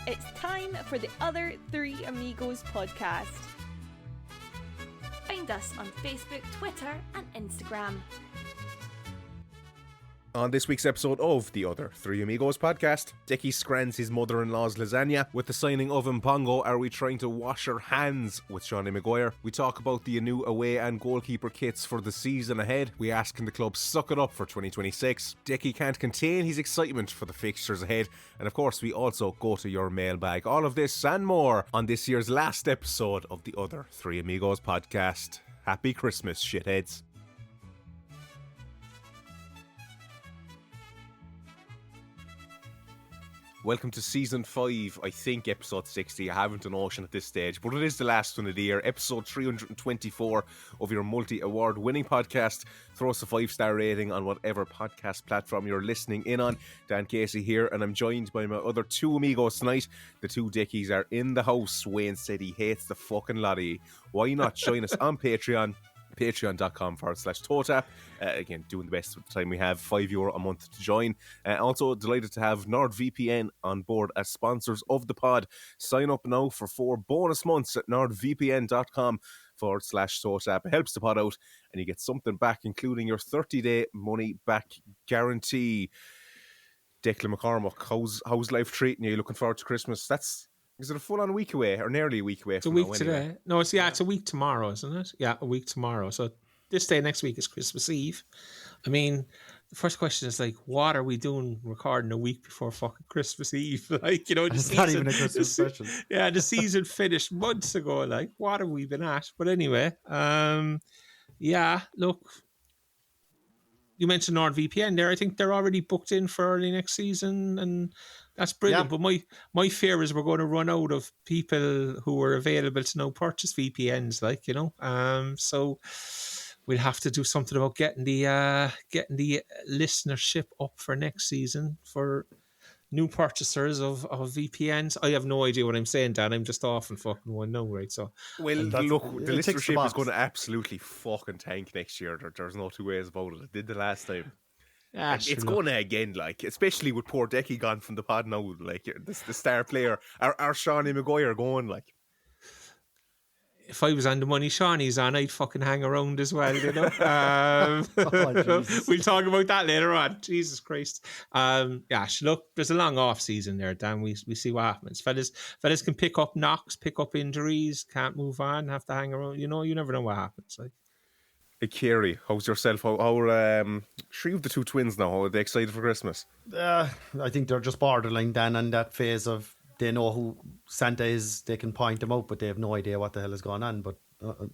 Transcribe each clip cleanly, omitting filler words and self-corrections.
It's time for the Other Three Amigos Podcast. Find us on Facebook, Twitter and Instagram. On this week's episode of the Other Three Amigos Podcast, Decky scrans his mother-in-law's lasagna. With the signing of Mpongo, are we trying to wash our hands with Seanie Maguire? We talk about the new away and goalkeeper kits for the season ahead. We ask, can the club suck it up for 2026? Decky can't contain his excitement for the fixtures ahead. And of course, we also go to your mailbag. All of this and more on this year's last episode of the Other Three Amigos Podcast. Happy Christmas, shitheads. Welcome to Season 5, I think episode 60. I haven't a notion at this stage, but it is the last one of the year, episode 324 of your multi-award winning podcast. Throw us a 5-star rating on whatever podcast platform you're listening in on. Dan Casey here, and I'm joined by my other two amigos tonight. The two Deckies are in the house. Wayne said he hates the fucking lot of you. Why not join us on Patreon? Patreon.com/ToeTap. Again, doing the best with the time we have, €5 a month to join. Also delighted to have NordVPN on board as sponsors of the pod. Sign up now for 4 bonus months at nordvpn.com/ToeTap. It helps the pod out and you get something back, including your 30-day money back guarantee. Declan McCormack, how's life treating you? Looking forward to Christmas? Is it a full-on week away, or nearly a week away? It's a week today. Anyway? No, it's a week tomorrow, isn't it? Yeah, a week tomorrow. So this day next week is Christmas Eve. I mean, the first question is like, what are we doing recording a week before fucking Christmas Eve? Like, you know, it's not even a Christmas special. Yeah, the season finished months ago. Like, what have we been at? But anyway, yeah, look, you mentioned NordVPN there. I think they're already booked in for early next season, and that's brilliant. Yeah. But my fear is we're going to run out of people who are available to now purchase VPNs, like, you know. So we'll have to do something about getting the listenership up for next season for new purchasers of VPNs. I have no idea what I'm saying, Dan. I'm just off and fucking one now, right? So, well, look, the listenership is going to absolutely fucking tank next year. There's no two ways about it. It did the last time. Yeah, it's going to again, like, especially with poor Decky gone from the pod now, like, the star player, our Seanie Maguire going, like. If I was on the money Shawnee's on, I'd fucking hang around as well, you know. We'll talk about that later on. Jesus Christ. Yeah, look, there's a long off season there, Dan. We see what happens. Fellas can pick up knocks, pick up injuries, can't move on, have to hang around. You know, you never know what happens. Like. Hey, Carey, how's yourself? How three of the two twins now? How are they excited for Christmas? I think they're just borderline, Dan, on that phase of they know who Santa is, they can point them out, but they have no idea what the hell is going on. But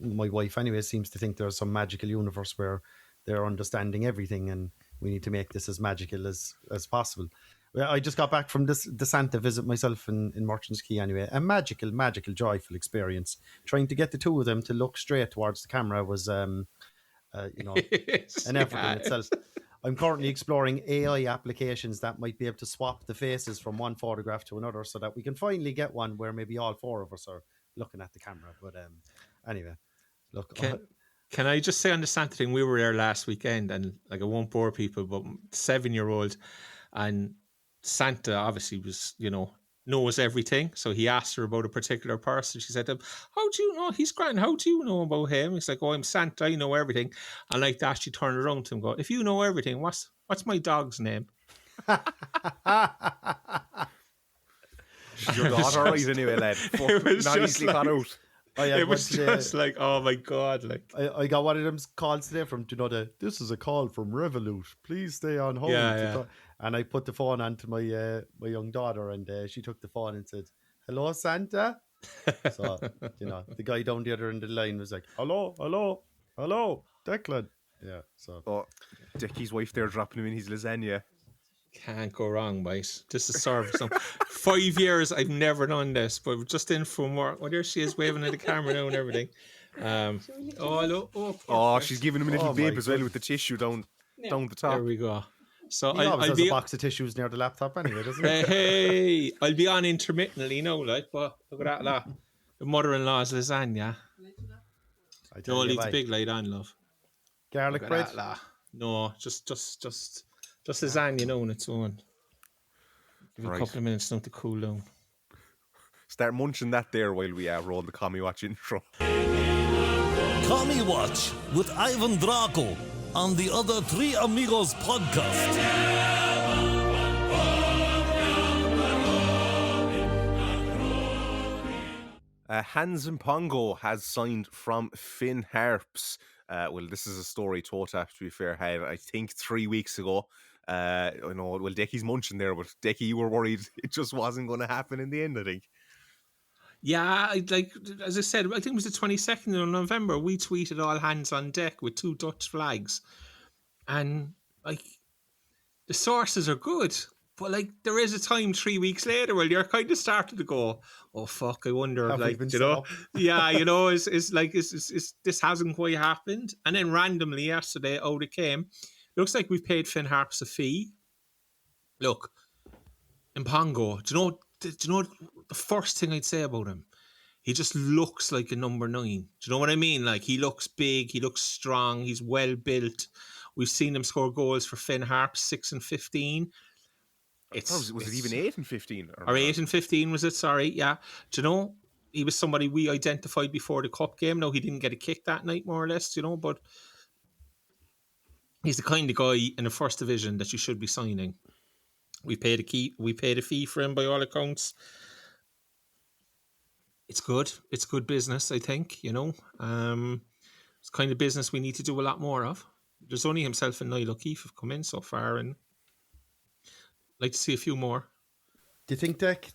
my wife anyway seems to think there's some magical universe where they're understanding everything and we need to make this as magical as possible. I just got back from the Santa visit myself in Merchants Quay anyway. A magical, joyful experience. Trying to get the two of them to look straight towards the camera was an effort in itself. I'm currently exploring AI applications that might be able to swap the faces from one photograph to another so that we can finally get one where maybe all 4 of us are looking at the camera. But anyway, look. Can I just say on the Santa thing, we were there last weekend and like I won't bore people, but 7-year-old and Santa obviously was, you know, knows everything. So he asked her about a particular person. She said to him, how do you know? He's grand. How do you know about him? He's like, oh, I'm Santa. I know everything. And like that, she turned around to him and go, if you know everything, what's my dog's name? She's your daughter, right? Anyway, lad. Not easily cut out. It was just like, oh my God. Like I got one of them calls today from, you know, this is a call from Revolut. Please stay on hold. Yeah. And I put the phone onto my young daughter and she took the phone and said, hello, Santa. So, you know, the guy down the other end of the line was like, hello, Declan. Yeah, so. Oh, Decky's wife there dropping him in his lasagna. Can't go wrong, mate. This is service. 5 years I've never done this, but we're just in from work. Well, there she is waving at the camera now and everything. Hello. Oh, she's giving him a little babe as well with the tissue down the top. There we go. So he always has a box of tissues near the laptop anyway, doesn't he? Hey, I'll be on intermittently now, like, but look at that. The mother-in-law's lasagna. Don't leave the big light on, love. Garlic bread? No, just lasagna, you know, on its own. Give it a couple of minutes now to cool down. Start munching that there while we roll the Commie Watch intro. Commie Watch with Ivan Draco on the Other Three Amigos Podcast. Hans Mpongo has signed from Finn Harps. Well, this is a story Tota, to be fair, had, I think, 3 weeks ago. I know, well, Decky's munching there, but Decky, you were worried it just wasn't going to happen in the end, I think. Yeah, as I said, I think it was the 22nd of November, we tweeted all hands on deck with 2 Dutch flags. And, the sources are good. But, there is a time 3 weeks later where you're kind of starting to go, oh, fuck, I wonder, yeah, it's this hasn't quite happened. And then randomly yesterday, out it came. Looks like we've paid Finn Harps a fee. Look, Mpongo, do you know the first thing I'd say about him? He just looks like a number 9. Do you know what I mean? He looks big, he looks strong, he's well built. We've seen him score goals for Finn Harps, 6 and 15. Was it even 8 and 15? Or 8 and 15 was it? Sorry, yeah. Do you know, he was somebody we identified before the cup game. No, he didn't get a kick that night, more or less, but he's the kind of guy in the first division that you should be signing. We paid a fee for him by all accounts. It's good. It's good business, I think, It's kind of business we need to do a lot more of. There's only himself and Niall O'Keefe have come in so far, and I'd like to see a few more. Do you think that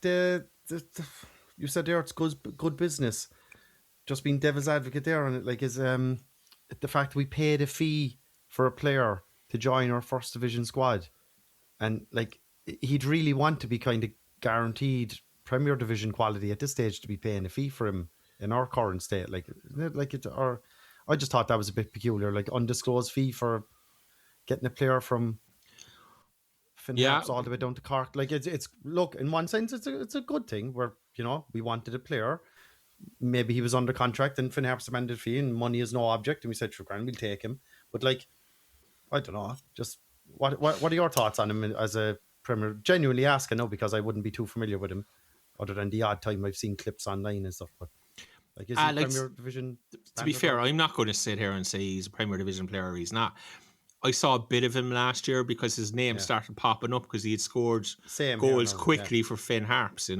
you said there it's good business? Just being devil's advocate there, and is the fact that we paid a fee for a player to join our first division squad, and he'd really want to be kind of guaranteed Premier Division quality at this stage to be paying a fee for him in our current state. Or I just thought that was a bit peculiar, undisclosed fee for getting a player from Finn Harps all the way down to Cork. It's look, in one sense it's a good thing where we wanted a player. Maybe he was under contract and Finn Harps demanded a fee and money is no object and we said, sure, grand, we'll take him. But I don't know, just what are your thoughts on him as a Premier? Genuinely asking, no, because I wouldn't be too familiar with him other than the odd time I've seen clips online and stuff. But is he Premier Division? To be fair, I'm not going to sit here and say he's a Premier Division player or he's not. I saw a bit of him last year because his name started popping up because he had scored goals quickly for Finn Harps,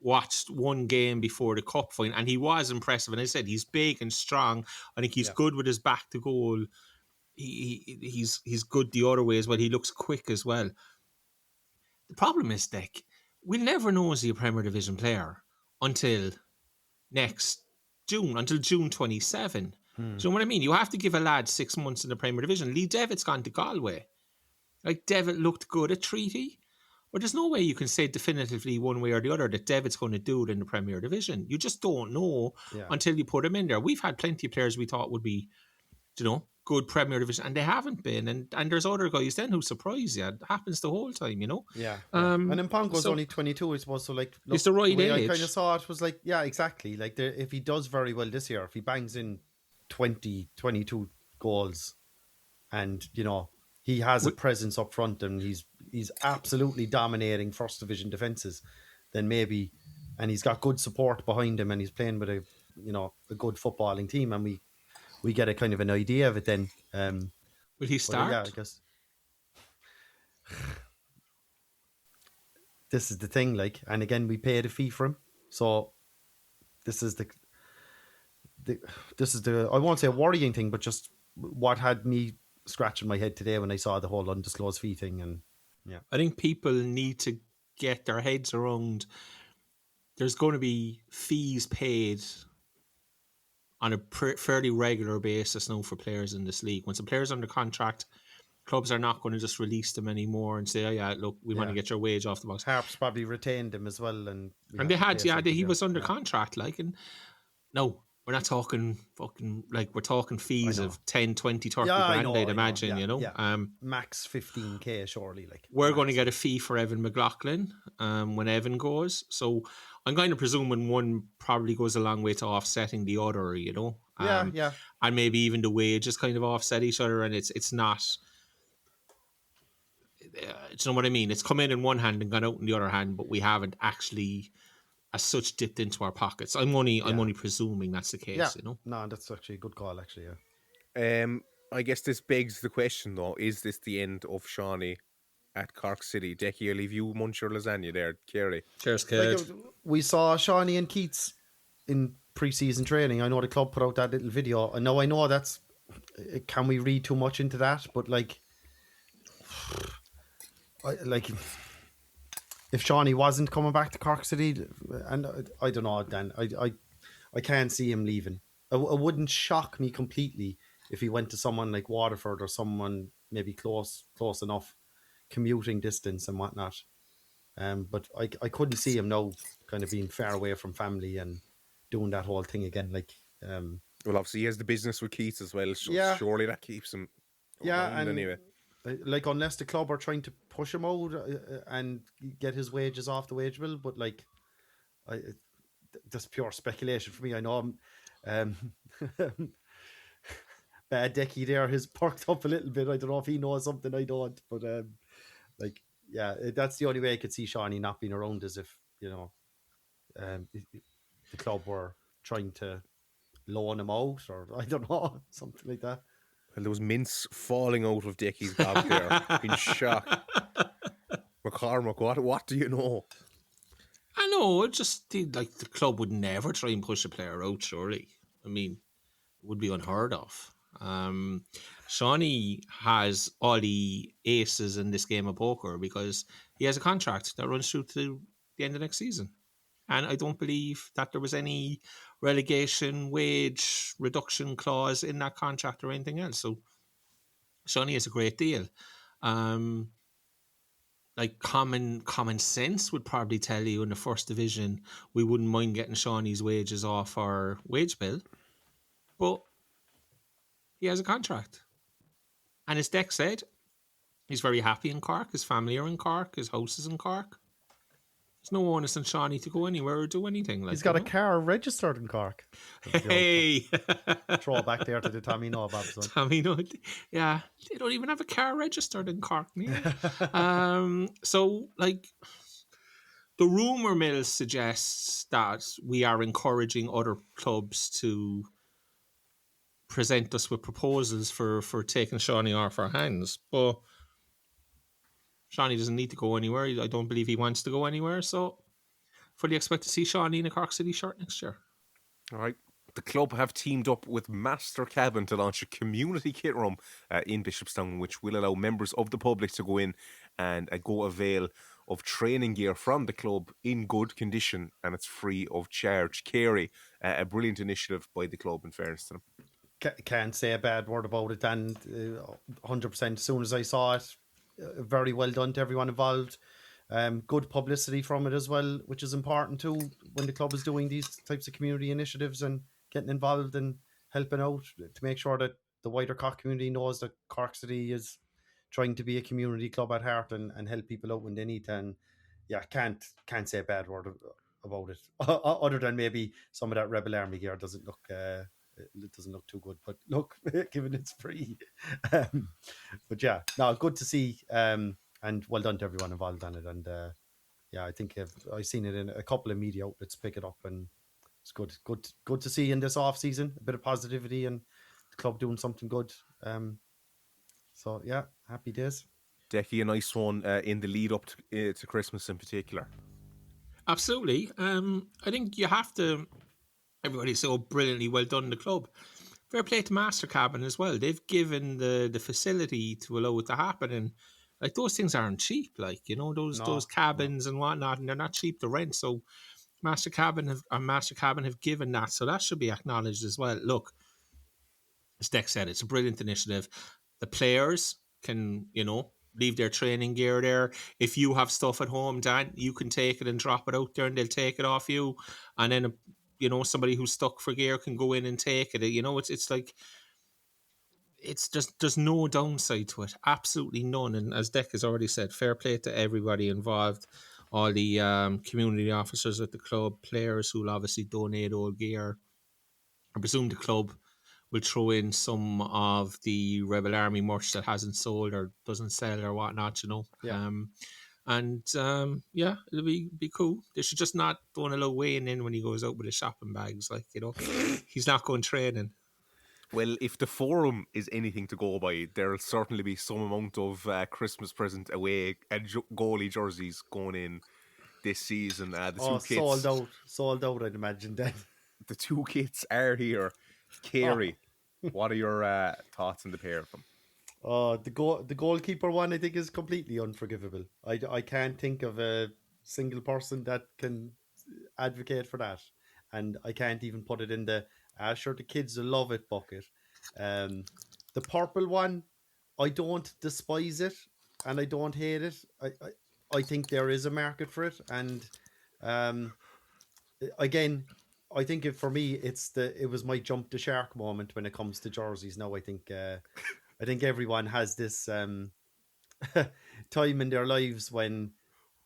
Watched one game before the cup final and he was impressive. And I said, he's big and strong. I think he's good with his back to goal. He's good the other way as well. He looks quick as well. The problem is, Deck, we'll never know is he a Premier Division player until next June, until June 27. Do you know what I mean? You have to give a lad 6 months in the Premier Division. Lee Devitt's gone to Galway. Devitt looked good at Treaty. But there's no way you can say definitively one way or the other that Devitt's going to do it in the Premier Division. You just don't know until you put him in there. We've had plenty of players we thought would be, good Premier Division, and they haven't been. And there's other guys then who surprise you. It happens the whole time, Yeah. And then Mpongo's only 22, I suppose. So, it's the right age. I kind of saw it was exactly. If he does very well this year, if he bangs in 20, 22 goals, and he has a presence up front, and he's absolutely dominating first division defenses, then maybe, and he's got good support behind him, and he's playing with a good footballing team, and we get a kind of an idea of it then. Will he start? Yeah, I guess. This is the thing, and again, we paid a fee for him, so this is the I won't say a worrying thing, but just what had me scratching my head today when I saw the whole undisclosed fee thing. And I think people need to get their heads around there's going to be fees paid on a fairly regular basis now for players in this league. Once a player's under contract, clubs are not going to just release them anymore and say, oh yeah, look, we want to get your wage off the box. Harps probably retained him as well. And they had, he was under contract, and no, we're not talking fucking, we're talking fees of 10, 20, 30 grand, I'd imagine, max 15k surely. We're going to get a fee for Evan McLaughlin when Evan goes. So I'm kind of presuming one probably goes a long way to offsetting the other, and maybe even the wages kind of offset each other, and it's not, do you know what I mean? It's come in one hand and gone out in the other hand, but we haven't actually as such dipped into our pockets. I'm only presuming that's the case, you know. No, that's actually a good call, actually. Yeah. I guess this begs the question, though: is this the end of Shawnee at Cork City? Decky, I'll leave you munch your lasagna there, Carey. Cheers, kid. Like, we saw Shawnee and Keats in pre-season training. I know the club put out that little video. I know that's. Can we read too much into that? But like, if Shawnee wasn't coming back to Cork City, and I don't know, Dan, I can't see him leaving. It wouldn't shock me completely if he went to someone like Waterford or someone maybe close enough commuting distance and whatnot. But I couldn't see him now kind of being far away from family and doing that whole thing again. Like, well, obviously he has the business with Keats as well, so surely that keeps him. And anyway, like unless the club are trying to push him out and get his wages off the wage bill, but like, that's pure speculation for me. I know bad Decky there has perked up a little bit. I don't know if he knows something I don't, but that's the only way I could see Shawnee not being around, is if the club were trying to loan him out, or I don't know, something like that. Well, there was mince falling out of Decky's gob there. In shock. McCormack, what do you know? I know, the club would never try and push a player out, surely. I mean, it would be unheard of. Shawnee has all the aces in this game of poker because he has a contract that runs through to the end of next season. And I don't believe that there was any relegation, wage reduction clause in that contract or anything else. So Shawnee has a great deal. Like common sense would probably tell you in the first division, we wouldn't mind getting Shawnee's wages off our wage bill. But he has a contract. And as Deck said, he's very happy in Cork. His family are in Cork. His house is in Cork. There's no onus on Shawnee to go anywhere or do anything. Like, he's got a car registered in Cork. Hey! Throw back there to the Tommy Noah episode. Tommy Noah. Yeah, they don't even have a car registered in Cork. So, like, the rumour mill suggests that we are encouraging other clubs to present us with proposals for taking Shawnee off our hands. But Shawnee doesn't need to go anywhere. I don't believe he wants to go anywhere. So fully expect to see Shawnee in a Cork City shirt next year. All right. The club have teamed up with Master Cabin to launch a community kit room in Bishopstown, which will allow members of the public to go in and go avail of training gear from the club in good condition, and it's free of charge. Carey, a brilliant initiative by the club, in fairness to them. Can't say a bad word about it, and 100%. As soon as I saw it, very well done to everyone involved. Good publicity from it as well, which is important too when the club is doing these types of community initiatives and getting involved and helping out to make sure that the wider Cork community knows that Cork City is trying to be a community club at heart and help people out when they need to. And yeah, can't say a bad word about it, other than maybe some of that Rebel Army gear doesn't look too good, but look, given it's free. But yeah, no, good to see, and well done to everyone involved on it. And yeah, I think I've seen it in a couple of media outlets pick it up, and it's good to see in this off season a bit of positivity and the club doing something good. So yeah, happy days. Decky, a nice one in the lead up to Christmas in particular. Absolutely. I think you have to. Everybody's so brilliantly well done in the club. Fair play to Master Cabin as well. They've given the facility to allow it to happen, and like those things aren't cheap. Like, you know, those cabins and whatnot, and they're not cheap to rent. So Master Cabin have given that, so that should be acknowledged as well. Look, as Deck said, it's a brilliant initiative. The players can, you know, leave their training gear there. If you have stuff at home, Dan, you can take it and drop it out there, and they'll take it off you, and then you know, somebody who's stuck for gear can go in and take it. You know, it's like, it's just, there's no downside to it. Absolutely none. And as Deck has already said, fair play to everybody involved. All the community officers at the club, players who'll obviously donate all gear. I presume the club will throw in some of the Rebel Army merch that hasn't sold or doesn't sell or whatnot, you know. Yeah. And yeah, it'll be cool. They should just not don't allow Wayne in when he goes out with his shopping bags. Like, he's not going training. Well, if the forum is anything to go by, there'll certainly be some amount of Christmas present away and goalie jerseys going in this season. The two kits, sold out. I'd imagine then. The two kits are here. Carey, what are your thoughts on the pair of them? The goalkeeper one I think is completely unforgivable. I can't think of a single person that can advocate for that, and I can't even put it in the sure the kids will love it bucket. The purple one, I don't despise it and I don't hate it. I think there is a market for it, and again, I think for me it was my jump the shark moment when it comes to jerseys. Now I think everyone has this time in their lives when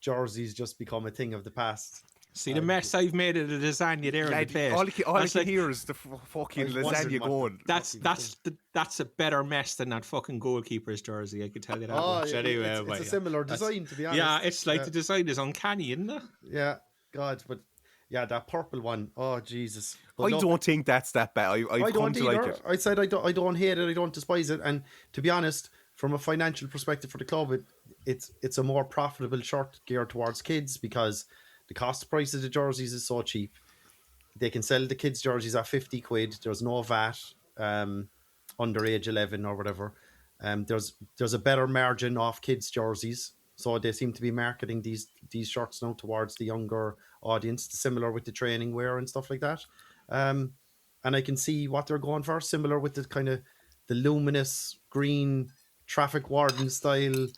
jerseys just become a thing of the past. See the mess I've made of the lasagna there in the plate. All I can hear is the fucking lasagna going. That's a better mess than that fucking goalkeeper's jersey. I can tell you that much. Anyway, it's a similar design, to be honest. Yeah, it's like the design is uncanny, isn't it? Yeah, God, but yeah, that purple one. Oh Jesus! But don't think that's that bad. I've come to like it. I said I don't hate it. I don't despise it. And to be honest, from a financial perspective for the club, it's a more profitable shirt geared towards kids because the cost price of the jerseys is so cheap. They can sell the kids' jerseys at 50 quid. There's no VAT under age 11 or whatever. There's a better margin off kids' jerseys. So they seem to be marketing these shirts now towards the younger audience, similar with the training wear and stuff like that. And I can see what they're going for, similar with the kind of the luminous green traffic warden style.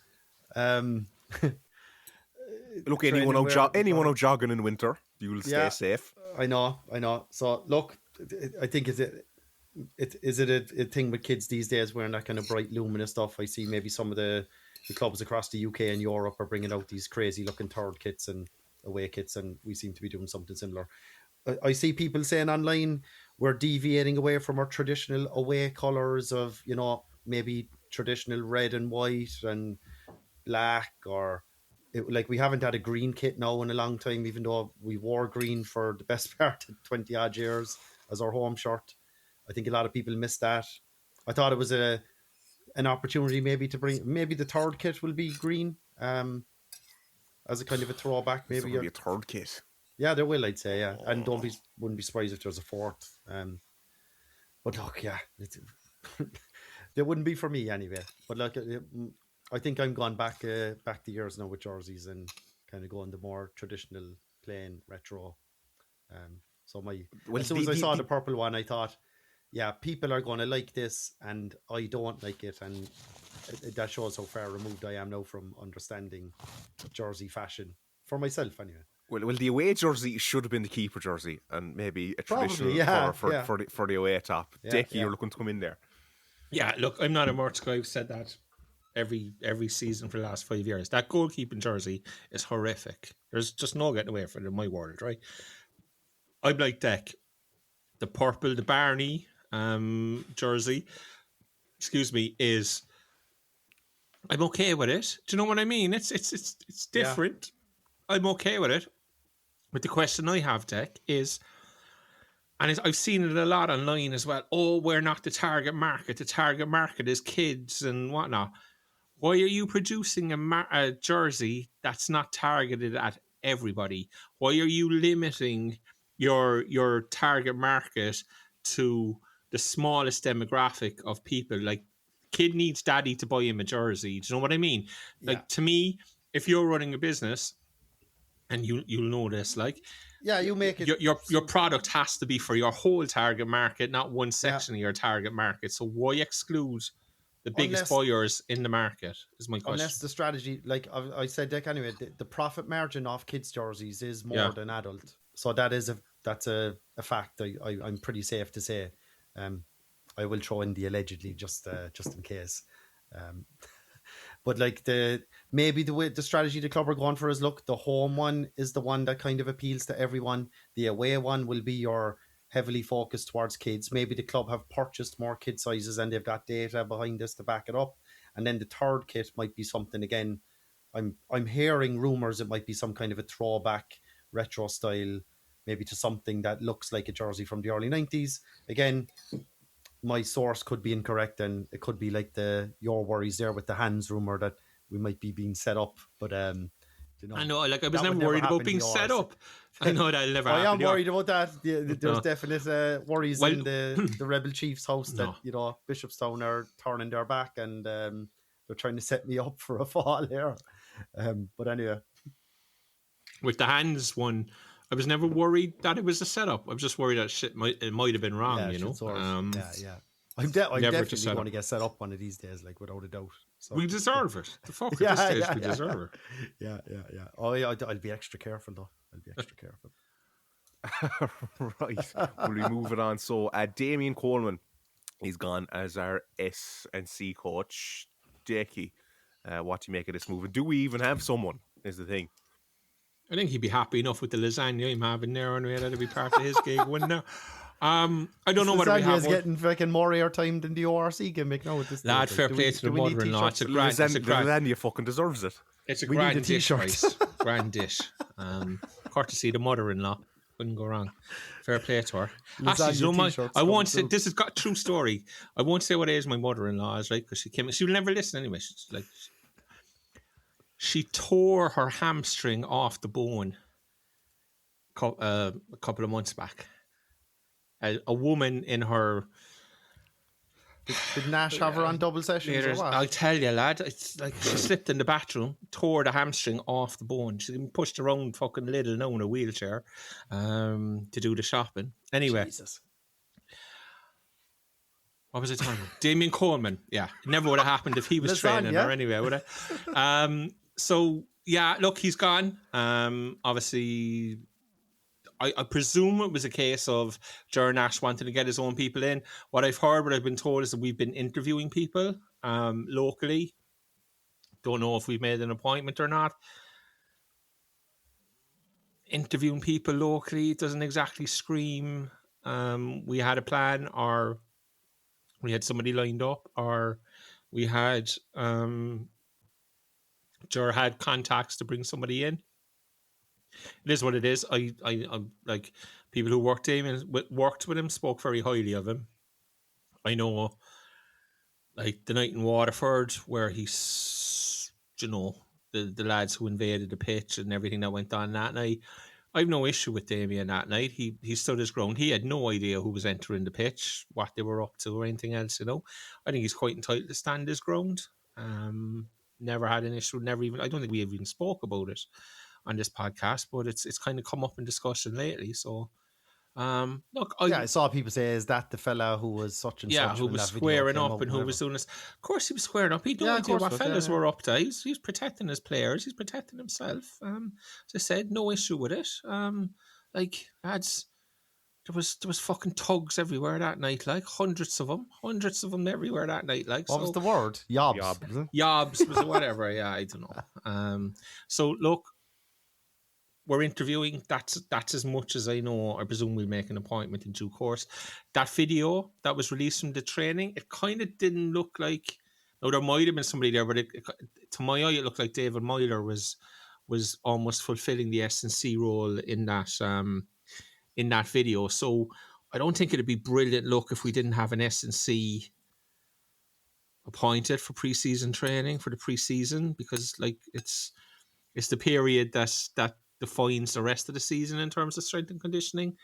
Look, anyone out jogging in winter, you'll stay safe. I know. So look, I think is it a thing with kids these days wearing that kind of bright luminous stuff? I see maybe some of the clubs across the UK and Europe are bringing out these crazy looking third kits and away kits, and we seem to be doing something similar. I see people saying online we're deviating away from our traditional away colours of, maybe traditional red and white and black, or like we haven't had a green kit now in a long time, even though we wore green for the best part of 20 odd years as our home shirt. I think a lot of people missed that. I thought it was an opportunity maybe to bring, maybe the third kit will be green as a kind of a throwback. Maybe be a third kit. Yeah, there will, I'd say, yeah. And wouldn't be surprised if there's a fourth. But look, yeah, there wouldn't be for me anyway. But look, I think I'm gone back the years now with jerseys and kind of going the more traditional, plain retro. As soon as I saw the purple one, I thought, yeah, people are going to like this, and I don't like it, and that shows how far removed I am now from understanding jersey fashion for myself, anyway. Well, the away jersey should have been the keeper jersey, and maybe a traditional for the away top. Yeah, Decky, you're looking to come in there. Yeah, look, I'm not a merch guy. I've said that every season for the last 5 years. That goalkeeping jersey is horrific. There's just no getting away from it in my world, right? I'm like Deck. The purple, the Barney jersey, is I'm okay with it. Do you know what I mean? It's different. Yeah. I'm okay with it. But the question I have, Deck, is, and I've seen it a lot online as well. Oh, we're not the target market. The target market is kids and whatnot. Why are you producing a jersey that's not targeted at everybody? Why are you limiting your target market to the smallest demographic of people? Like, kid needs daddy to buy him a jersey. Do you know what I mean? Yeah. Like, to me, if you're running a business, and you'll know this, like, yeah, you make it. Your product has to be for your whole target market, not one section of your target market. So why exclude the biggest buyers in the market? Is my question. Unless the strategy, like I said, Deck, anyway, the profit margin off kids jerseys is more than adult. So that's a fact. I'm pretty safe to say. I will throw in the allegedly just in case. But like maybe the strategy the club are going for is, look, the home one is the one that kind of appeals to everyone. The away one will be your heavily focused towards kids. Maybe the club have purchased more kid sizes and they've got data behind this to back it up. And then the third kit might be something, again, I'm hearing rumours it might be some kind of a throwback retro style, maybe to something that looks like a jersey from the early 90s. Again, my source could be incorrect, and it could be like your worries there with the hands rumour that we might be being set up. But you know, I know, like I was that never would worried happen about being to set yours. up. I know that'll never I happen. am worried about that. There's No. definite worries Well- in the Rebel Chiefs house that, No. you know, Bishopstown are turning their back, and they're trying to set me up for a fall here. But anyway, With the hands one, I was never worried that it was a setup. I was just worried that it might have been wrong, yeah, you know. shit sort. Um, yeah. I'm never to definitely set going up. to get set up one of these days, like without a doubt. So, We deserve it. The fuck Yeah, at this stage, yeah, we yeah. deserve it. yeah. Oh, yeah, I'll be extra careful though. I'll be extra careful. Right. Will we move it on? So, Damien Coleman, he's gone as our S&C coach. Decky, what do you make of this move? And do we even have someone, is the thing? I think he'd be happy enough with the lasagna I'm having there, and that'd be part of his gig, wouldn't it? I don't know whether we have is one. getting fucking more airtime than the ORC gimmick now. At this Lad, stage. fair Do play we- to do the we need mother-in-law. t-shirts? It's a grand, it's a grand, Lasagna fucking deserves it. it's a We need a grand dish, t-shirt. guys. Grand dish. Courtesy the mother-in-law. Couldn't go wrong. Fair play to her. Actually, you know, t-shirts I coming won't say, through. this has got a true story. I won't say what age my mother-in-law is, right? Because she came, she will never listen anyway. She's like, she tore her hamstring off the bone a couple of months back. A woman in her... Did Nash have her on double sessions or There's- what? I'll tell you, lad. It's like she slipped in the bathroom, tore the hamstring off the bone. She's been pushed around fucking little now in a wheelchair to do the shopping. Anyway, Jesus. what was I talking about? Damien Coleman. Yeah, it never would have happened if he was training Lasagna. her anyway, would it? So, yeah, look, he's gone. Obviously... I presume it was a case of Jer Nash wanting to get his own people in. What I've heard, what I've been told is that we've been interviewing people locally. Don't know if we've made an appointment or not. Interviewing people locally doesn't exactly scream we had a plan, or we had somebody lined up, or we had Jer had contacts to bring somebody in. It is what it is. I like people who worked with him spoke very highly of him. I know, like the night in Waterford where he's, you know, the lads who invaded the pitch and everything that went on that night. I've no issue with Damien that night. He stood his ground. He had no idea who was entering the pitch, what they were up to, or anything else. You know, I think he's quite entitled to stand his ground. Never had an issue. Never even. I don't think we even spoke about it on this podcast, but it's kind of come up in discussion lately. So, look, I saw people say, "Is that the fella who was such and such?" who when was that video squaring came up out and who whatever. was doing this. Of course, he was squaring up. He had no Yeah, of idea course what was, yeah, fellas yeah. were up to. He's protecting his players. He's protecting himself. As I said, no issue with it. Like lads, there was fucking tugs everywhere that night. Like hundreds of them everywhere that night. Like What was the word? Yobs. Yob. Was it? Yobs was it whatever. Yeah, I don't know. So look, we're interviewing. That's as much as I know. I presume we'll make an appointment in due course. That video that was released from the training, it kind of didn't look like. Now there might have been somebody there, but to my eye, it looked like David Myler was almost fulfilling the S&C role in that video. So I don't think it'd be brilliant look if we didn't have an S&C appointed for pre-season training for the pre-season, because like it's the period that defines the rest of the season in terms of strength and conditioning.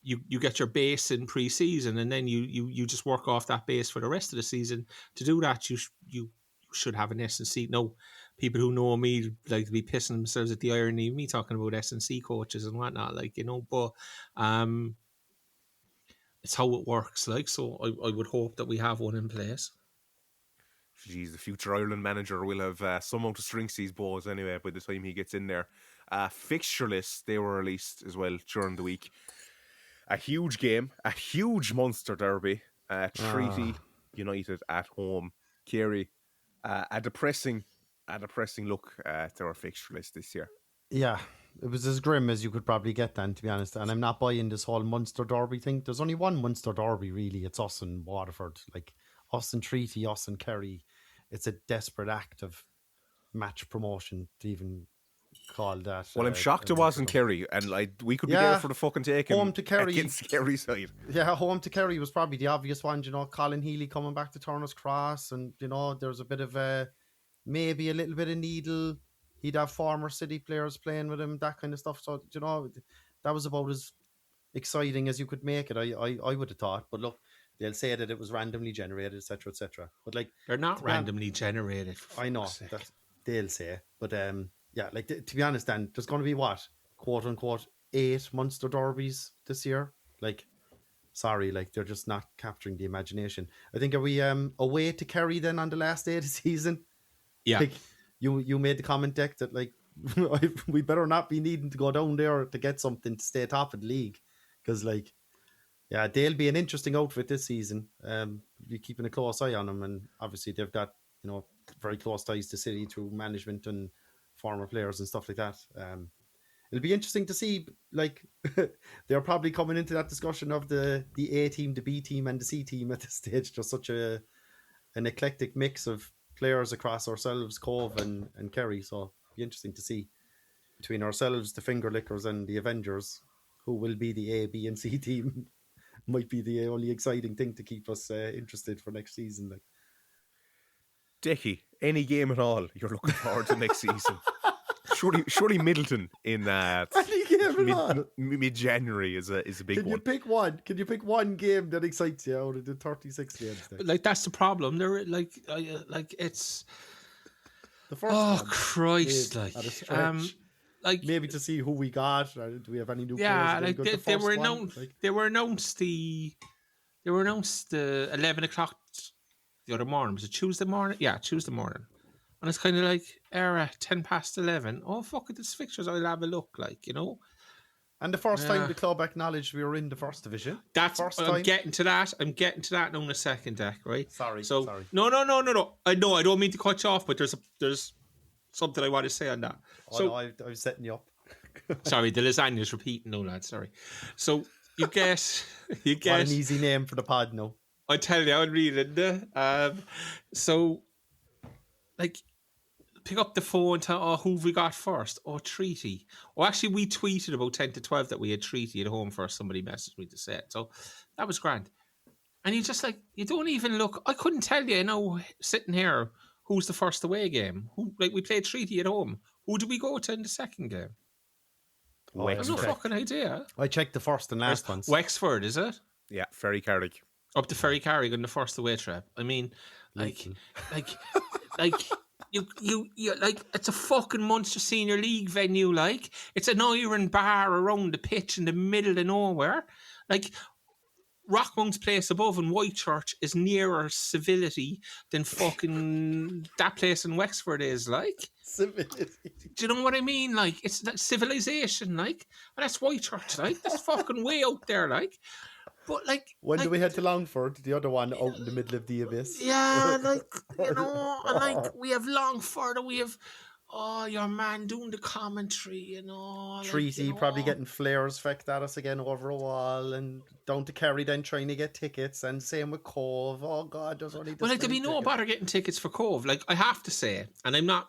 You get your base in pre-season, and then you just work off that base for the rest of the season. To do that, you should have an S&C. Now, people who know me like to be pissing themselves at the irony of me talking about S&C coaches and whatnot, like, you know, but it's how it works. Like, so I would hope that we have one in place. Jeez, the future Ireland manager will have some amount of strings to his bows anyway by the time he gets in there. Fixture list, they were released as well during the week. A huge game, a huge Munster derby. Treaty United at home. Carey, a depressing look to our fixture list this year. Yeah, it was as grim as you could probably get then, to be honest. And I'm not buying this whole Munster derby thing. There's only one Munster derby, really. It's us and Waterford. Like, us and Treaty, us and Kerry. It's a desperate act of match promotion to even call that. Well, I'm shocked it wasn't Kerry, and we could be there for the fucking taking. Home to Kerry against Kerry side. Yeah, home to Kerry was probably the obvious one. Colin Healy coming back to Turner's Cross, and there's a bit of maybe a little bit of needle. He'd have former City players playing with him, that kind of stuff. So that was about as exciting as you could make it. I would have thought, but look, they'll say that it was randomly generated, etc., etc. But they're not randomly generated. I know that they'll say, but to be honest, Dan, there's going to be what, quote unquote, 8 Munster derbies this year. Sorry, they're just not capturing the imagination. I think, are we away to Kerry then on the last day of the season? Yeah. You made the comment, Deck, that we better not be needing to go down there to get something to stay top of the league, because they'll be an interesting outfit this season. You're keeping a close eye on them, and obviously they've got very close ties to City through management and former players and stuff like that. It'll be interesting to see. They're probably coming into that discussion of the A team, the B team, and the C team at this stage. Just such an eclectic mix of players across ourselves, Cove and Kerry. So it'll be interesting to see between ourselves, the finger lickers, and the Avengers, who will be the A, B, and C team. Might be the only exciting thing to keep us interested for next season. Decky, any game at all you're looking forward to next season? Surely Middleton in mid-January is a big one. Can you pick one game that excites you out of the 36 games? But that's the problem. They're it's the first. Oh one Christ! at a stretch. Maybe to see who we got. Do we have any new players? Yeah, they were announced. They were announced the 11 o'clock the other morning. Was it Tuesday morning? Yeah, Tuesday morning. And it's kind of 10 past 11. Oh, fuck it, it's fixtures. I'll have a look, And the first time the club acknowledged we were in the first division. I'm getting to that. I'm getting to that now in a second, Deck, right? Sorry. No. I know, I don't mean to cut you off, but there's something I want to say on that. I was setting you up. Sorry, the lasagna's repeating, no, lad, sorry. So you get... What an easy name for the pod, no. I tell you, I'm reading it. Pick up the phone and tell, who have we got first? Treaty. Actually, we tweeted about 10 to 12 that we had Treaty at home first. Somebody messaged me to say it. So that was grand. And you just you don't even look. I couldn't tell you, sitting here, who's the first away game. We played Treaty at home. Who do we go to in the second game? I have no fucking idea. I checked the first and last ones. Wexford, is it? Yeah, Ferry Carrick. Up to Ferry Carrick on the first away trip. I mean, You it's a fucking Munster Senior League venue. It's an iron bar around the pitch in the middle of nowhere. Rockmount's place above in Whitechurch is nearer civility than fucking that place in Wexford is. Civility. Do you know what I mean? It's that civilization. And that's Whitechurch. That's fucking way out there. But when do we head to Longford? The other one out in the middle of the abyss. Yeah, we have Longford, and we have your man doing the commentary, Treaty probably getting flares fecked at us again over a wall, and down to Kerry then trying to get tickets, and same with Cove. Oh God, there's only. Well, there'd be no bother getting tickets for Cove. I have to say, and I'm not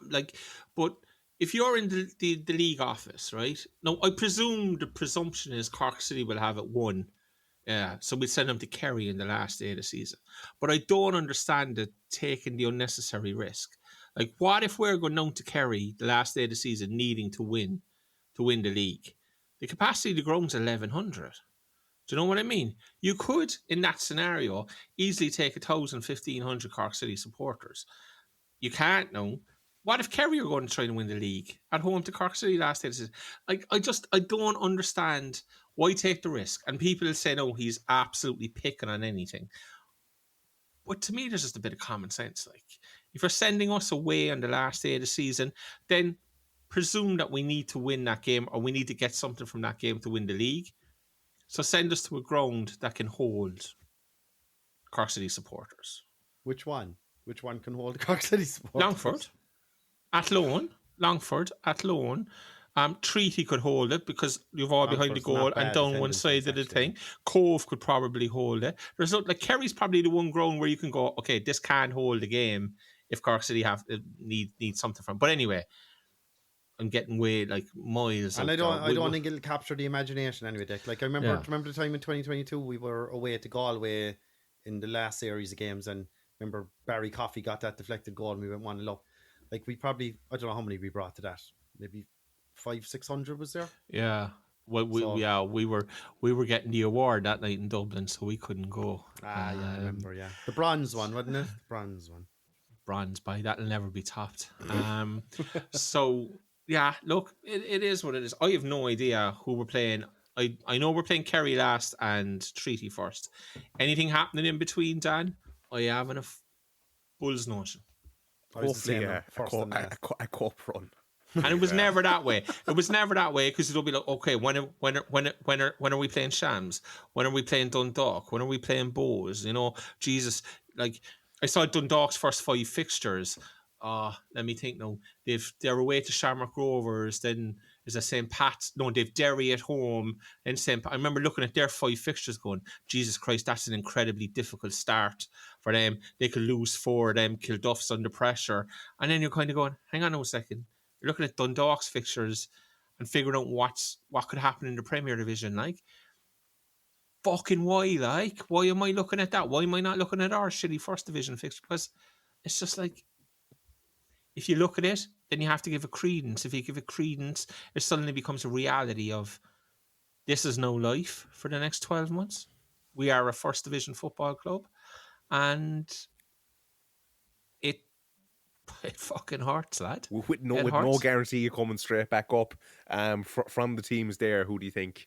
but. If you're in the league office, right? Now, I presume the presumption is Cork City will have it won. Yeah, so we'd send them to Kerry in the last day of the season. But I don't understand taking the unnecessary risk. What if we're going down to Kerry the last day of the season needing to win the league? The capacity of the ground's 1,100. Do you know what I mean? You could, in that scenario, easily take 1,000, 1,500 Cork City supporters. You can't now. What if Kerry are going to try and win the league at home to Cork City last day of the season? I don't understand. Why take the risk? And people will say, no, he's absolutely picking on anything. But to me, there's just a bit of common sense. If you're sending us away on the last day of the season, then presume that we need to win that game, or we need to get something from that game to win the league. So send us to a ground that can hold Cork City supporters. Which one? Which one can hold Cork City supporters? Longford. At loan. Longford at loan. Treaty could hold it because you've all behind the goal and down one side of the thing. Cove could probably hold it. There's Kerry's probably the one ground where you can go, okay, this can't hold the game if Cork City need something from. But anyway, I'm getting way like miles. And out I there. don't think it'll capture the imagination anyway, Dick. Like I remember the time in 2022 we were away to Galway in the last series of games, and remember Barry Coffey got that deflected goal and we went 1-0 up. Like we probably, I don't know how many we brought to that. Maybe 500-600 was there. Yeah. Well, we were getting the award that night in Dublin, so we couldn't go. Yeah, I remember. Yeah, the bronze one, wasn't it? The bronze one. Bronze, by that'll never be topped. So yeah, look, it is what it is. I have no idea who we're playing. I know we're playing Carey last and Treaty first. Anything happening in between, Dan? I haven't a bull's notion. Hopefully, a cup run. And it was never that way. It was never that way because it'll be like, okay, when are we playing Shams? When are we playing Dundalk? When are we playing Bows? You know, Jesus, like I saw Dundalk's first 5 fixtures. Let me think now. They're away to Shamrock Rovers, then is a St. Pat's. No, they've Derry at home, then I remember looking at their 5 fixtures going, Jesus Christ, that's an incredibly difficult start for them. They could lose 4 of them, Kilduff's under pressure. And then you're kind of going, hang on a second. You're looking at Dundalk's fixtures and figuring out what could happen in the Premier Division. Like, fucking why? Like, why am I looking at that? Why am I not looking at our shitty First Division fixture? Because it's just like, if you look at it, then you have to give it credence. If you give it credence, it suddenly becomes a reality of this is no life for the next 12 months. We are a First Division football club, and it fucking hurts, lad. With no guarantee you coming straight back up. From the teams there, who do you think,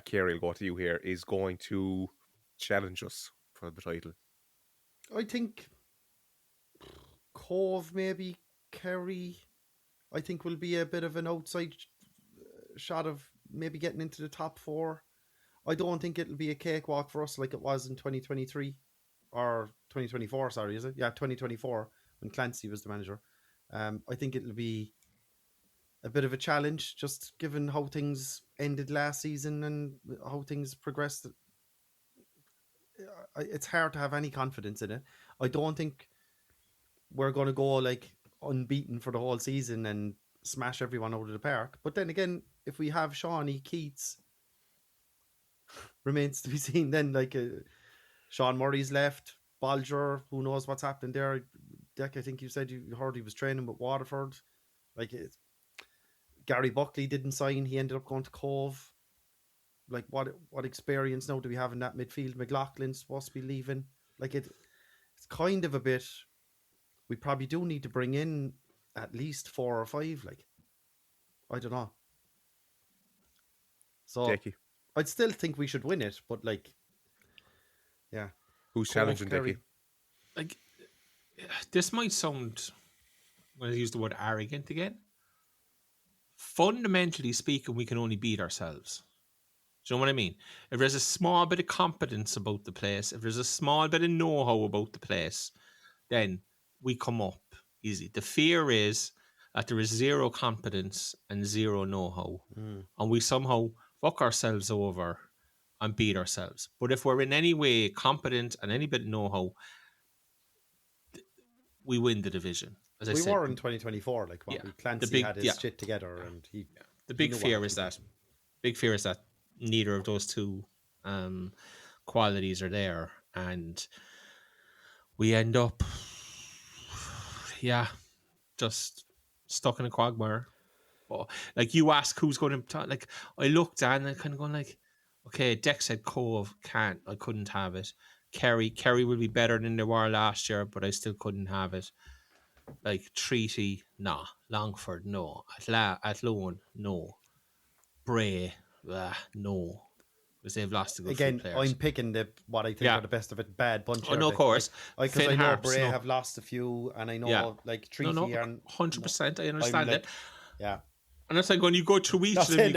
Carey, will go to you here, is going to challenge us for the title? I think Cove, maybe Carey, I think will be a bit of an outside shot of maybe getting into the top 4. I don't think it'll be a cakewalk for us like it was in 2023 or 2024, sorry, is it? Yeah, 2024 when Clancy was the manager. I think it'll be a bit of a challenge just given how things ended last season and how things progressed. It's hard to have any confidence in it. I don't think we're going to go like unbeaten for the whole season and smash everyone out of the park. But then again, if we have Shawnee, Keats, remains to be seen then. Like Sean Murray's left, Bolger, who knows what's happening there. Deck, I think you said you heard he was training with Waterford. Like Gary Buckley didn't sign. He ended up going to Cove. Like what experience now do we have in that midfield? McLaughlin's supposed to be leaving. Like it's kind of a bit. We probably do need to bring in at least 4 or 5. Like, I don't know. So Decky. I'd still think we should win it, but like, yeah. Who's challenging Decky? Like, this might sound, when I use the word arrogant again. Fundamentally speaking, we can only beat ourselves. Do you know what I mean? If there's a small bit of competence about the place, if there's a small bit of know-how about the place, then we come up easy. The fear is that there is 0 competence and 0 know-how. And we somehow fuck ourselves over and beat ourselves. But if we're in any way competent and any bit of know-how, we win the division. As I said, we were in 2024. Like, Clancy had his shit together. And the big fear is that. Big fear is that neither of those 2 qualities are there. And we end up... just stuck in a quagmire. But like you ask who's going to talk, like I looked and I kind of going like, okay, Deck said Cove, I couldn't have it. Carey will be better than they were last year, but I still couldn't have it. Like Treaty, nah. Longford, no. Athlone, no. Bray, no. Because they've lost a good few players. I'm picking what I think are the best of it. Bad bunch. Oh no, of course. Because I know Bray have lost a few, and I know like Treaty and 100%. I understand it. Yeah. And that's like when you go through each of them, you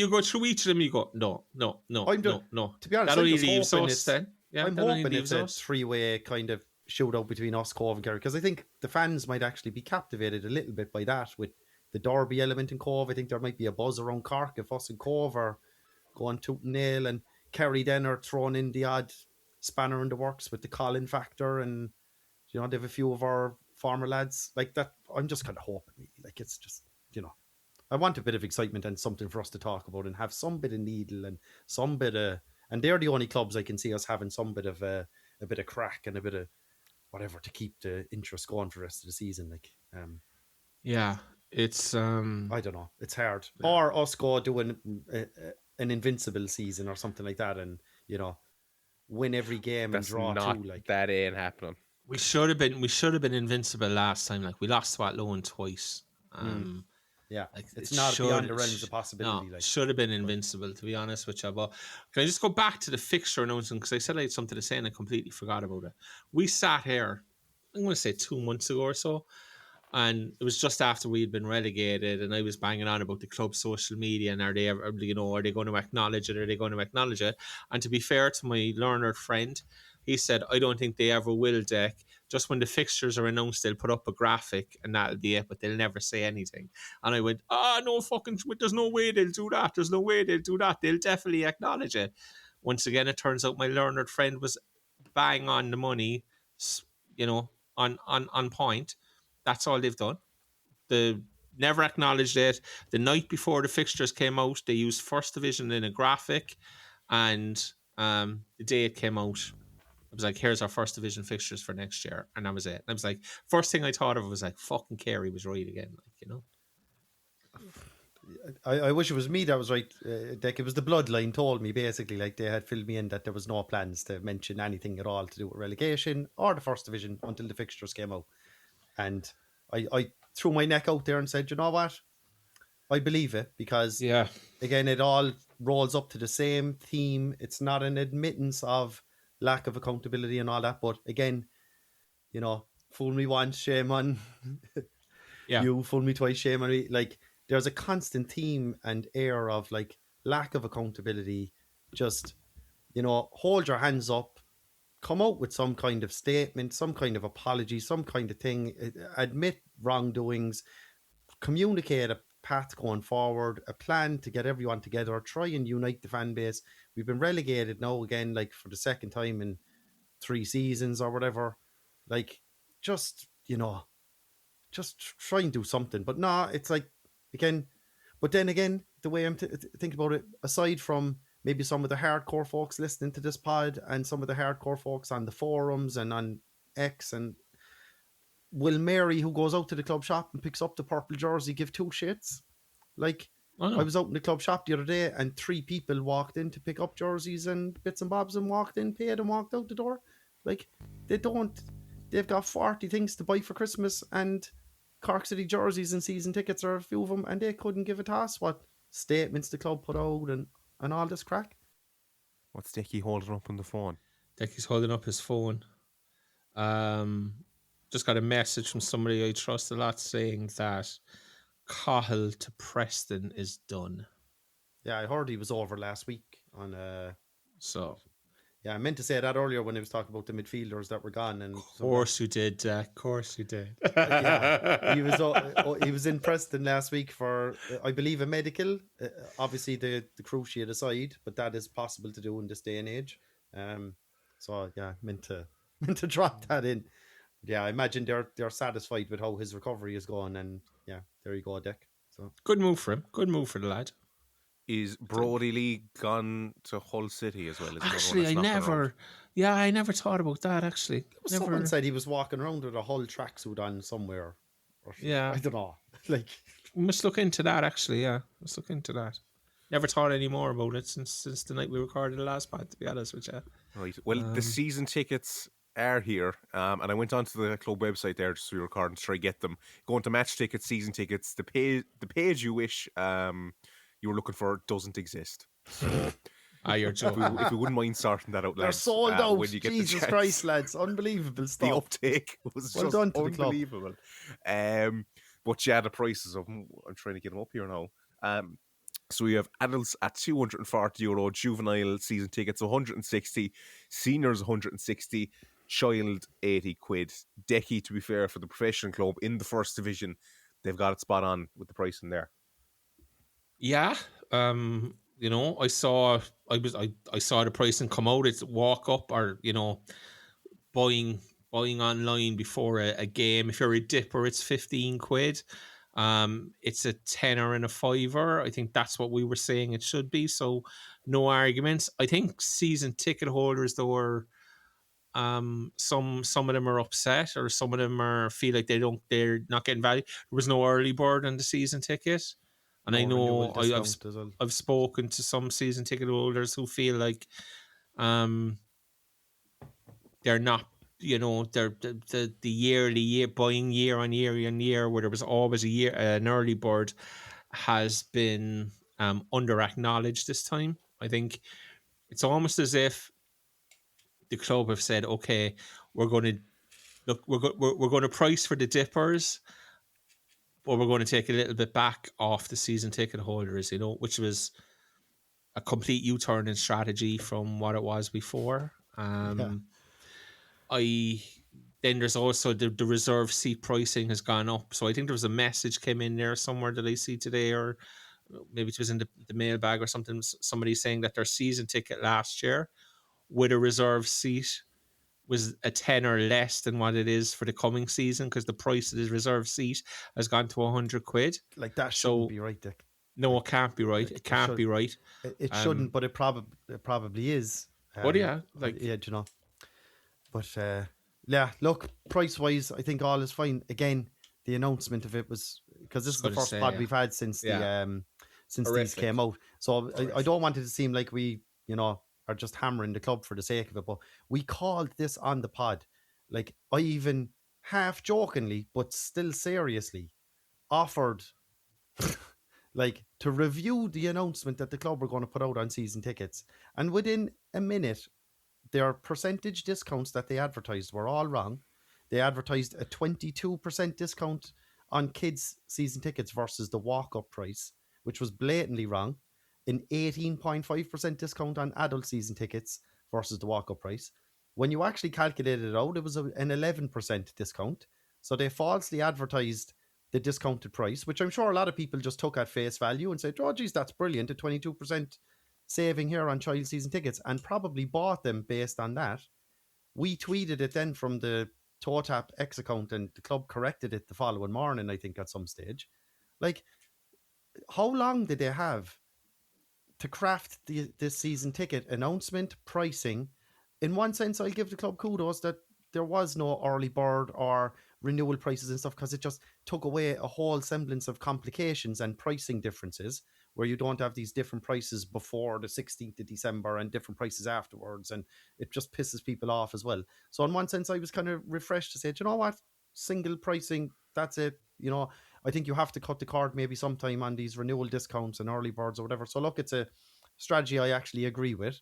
go through each of them, you go, no. To be honest, that only leaves us then. Yeah, I'm hoping it's a 3-way kind of shootout between us, Cove and Carey, because I think the fans might actually be captivated a little bit by that with the Derby element in Cove. I think there might be a buzz around Cork if us and Cove are going tooth and nail, and Carey then are throwing in the odd spanner in the works with the Colin factor, and You know, they have a few of our former lads like that. I'm just kind of hoping, really. Like, it's just, you know, I want a bit of excitement and something for us to talk about and have some bit of needle and some bit of, and they're the only clubs I can see us having some bit of a bit of crack and a bit of whatever to keep the interest going for the rest of the season. Like, Yeah, it's I don't know, it's hard. Or us go doing an invincible season or something like that, and you know, win every game That's and draw not, two. Like, that ain't happening. we should have been invincible last time. Like, we lost to Athlone twice. yeah, Like, it's it not should- beyond the realms of possibility. No, Like, should have been invincible, to be honest with you. But can I just go back to the fixture announcement, because I said I had something to say and I completely forgot about it. We sat here, I'm going to say 2 months ago or so, and it was just after we had been relegated, and I was banging on about the club's social media and are they ever, you know, are they going to acknowledge it? Are they going to acknowledge it? And to be fair to my learned friend, he said, I don't think they ever will, Deck. Just when the fixtures are announced, they'll put up a graphic and that'll be it, but they'll never say anything. And I went, no fucking, there's no way they'll do that. There's no way they'll do that. They'll definitely acknowledge it. Once again, it turns out my learned friend was bang on the money, you know, on point. That's all they've done. They never acknowledged it. The night before the fixtures came out, they used First Division in a graphic, and the day it came out, I was like, here's our First Division fixtures for next year. And that was it. And I was like, first thing I thought of was like, fucking Carey was right again. Like, you know? I wish it was me that was right. Like, it was the bloodline told me basically, like, they had filled me in that there was no plans to mention anything at all to do with relegation or the First Division until the fixtures came out. And I threw my neck out there and said, you know what? I believe it, because again, it all rolls up to the same theme. It's not an admittance of lack of accountability and all that, but again, you know, fool me once, shame on you, fool me twice, shame on me. Like, there's a constant theme and air of like lack of accountability. Just, you know, hold your hands up, come out with some kind of statement, some kind of apology, some kind of thing, admit wrongdoings, communicate a path going forward, a plan to get everyone together, try and unite the fan base. We've been relegated now again, like for the second time in 3 seasons or whatever. Like, just, you know, just try and do something. But no, it's like, again, but then again, the way I'm thinking about it, aside from maybe some of the hardcore folks listening to this pod and some of the hardcore folks on the forums and on X, and will Mary, who goes out to the club shop and picks up the purple jersey, give 2 shits? Like, I was out in the club shop the other day and 3 people walked in to pick up jerseys and bits and bobs and walked in, paid and walked out the door. Like, they've got 40 things to buy for Christmas, and Cork City jerseys and season tickets are a few of them, and they couldn't give a toss what statements the club put out and all this crack. What's Decky holding up on the phone? Decky's holding up his phone. Just got a message from somebody I trust a lot saying that Cahill to Preston is done. Yeah, I heard he was over last week on So yeah, I meant to say that earlier when I was talking about the midfielders that were gone. And of course you did, Jack. Of course you did. Yeah, he was in Preston last week for, I believe, a medical. Obviously, the cruciate aside, but that is possible to do in this day and age. So yeah, meant to drop that in. Yeah, I imagine they're satisfied with how his recovery is going, and yeah, there you go, Deck. So good move for him. Good move for the lad. Is Brody Lee gone to Hull City as well? Actually, I never thought about that. Actually, someone said he was walking around with a Hull tracksuit on somewhere. Yeah, I don't know. Like, we must look into that. Actually, yeah, let's look into that. Never thought any more about it since the night we recorded the last part. To be honest with you. Right. Well, the season tickets are here, and I went onto the club website there just to be recording to try to get them. Going to match tickets, season tickets, the page you wish you were looking for doesn't exist. So, you're joking. If you wouldn't mind sorting that out, they're lads, sold out. When you get Jesus Christ, lads, unbelievable stuff. The uptake was well just done to unbelievable. But yeah, the prices of them, I'm trying to get them up here now. So we have adults at €240, juvenile season tickets 160, seniors 160, child 80 quid. Decky, to be fair, for the professional club in the First Division, they've got it spot on with the price in there. Yeah, you know, I saw the pricing come out. It's walk up, or you know, buying buying online before a game. If you're a dipper, it's 15 quid. It's a tenner and a fiver. I think that's what we were saying it should be. So no arguments. I think season ticket holders though are some of them are upset, or some of them are feel like they're not getting value. There was no early bird on the season ticket. And I know I've spoken to some season ticket holders who feel like they're not, they're the year buying year on year where there was always an early bird has been under acknowledged this time. I think it's almost as if the club have said, okay, we're going to price for the dippers, but we're going to take a little bit back off the season ticket holders, which was a complete U-turn in strategy from what it was before. Then there's also the reserve seat pricing has gone up. So I think there was a message came in there somewhere that I see today, or maybe it was in the mailbag or something, somebody saying that their season ticket last year with a reserve seat was a tenner less than what it is for the coming season, because the price of the reserve seat has gone to 100 quid. Like, that shouldn't be right, Dick. No, it can't be right. It can't be right. It shouldn't, but it probably is. But yeah, But look, price wise, I think all is fine. Again, the announcement of it was, because this is the first pod we've had since since these came out. So I don't want it to seem like we, are just hammering the club for the sake of it. But we called this on the pod. Like, I even half jokingly, but still seriously, offered like to review the announcement that the club were going to put out on season tickets. And within a minute, their percentage discounts that they advertised were all wrong. They advertised a 22% discount on kids' season tickets versus the walk-up price, which was blatantly wrong. An 18.5% discount on adult season tickets versus the walk-up price. When you actually calculated it out, it was an 11% discount. So they falsely advertised the discounted price, which I'm sure a lot of people just took at face value and said, oh, geez, that's brilliant, a 22% saving here on child season tickets, and probably bought them based on that. We tweeted it then from the ToeTap X account, and the club corrected it the following morning, I think, at some stage. Like, how long did they have to craft this season ticket announcement, pricing? In one sense, I'll give the club kudos that there was no early bird or renewal prices and stuff, because it just took away a whole semblance of complications and pricing differences, where you don't have these different prices before the 16th of December and different prices afterwards, and it just pisses people off as well. So in one sense, I was kind of refreshed to say, do you know what? Single pricing, that's it. I think you have to cut the cord maybe sometime on these renewal discounts and early birds or whatever. So look, it's a strategy I actually agree with.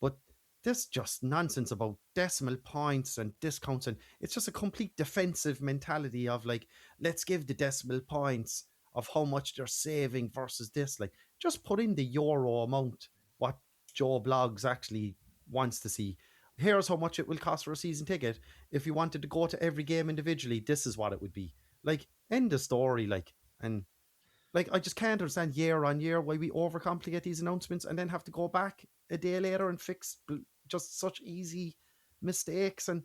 But this just nonsense about decimal points and discounts, and it's just a complete defensive mentality of like, let's give the decimal points of how much they're saving versus this. Like, just put in the euro amount, what Joe Bloggs actually wants to see. Here's how much it will cost for a season ticket. If you wanted to go to every game individually, this is what it would be. Like, end of story. And I just can't understand year on year why we overcomplicate these announcements and then have to go back a day later and fix just such easy mistakes. And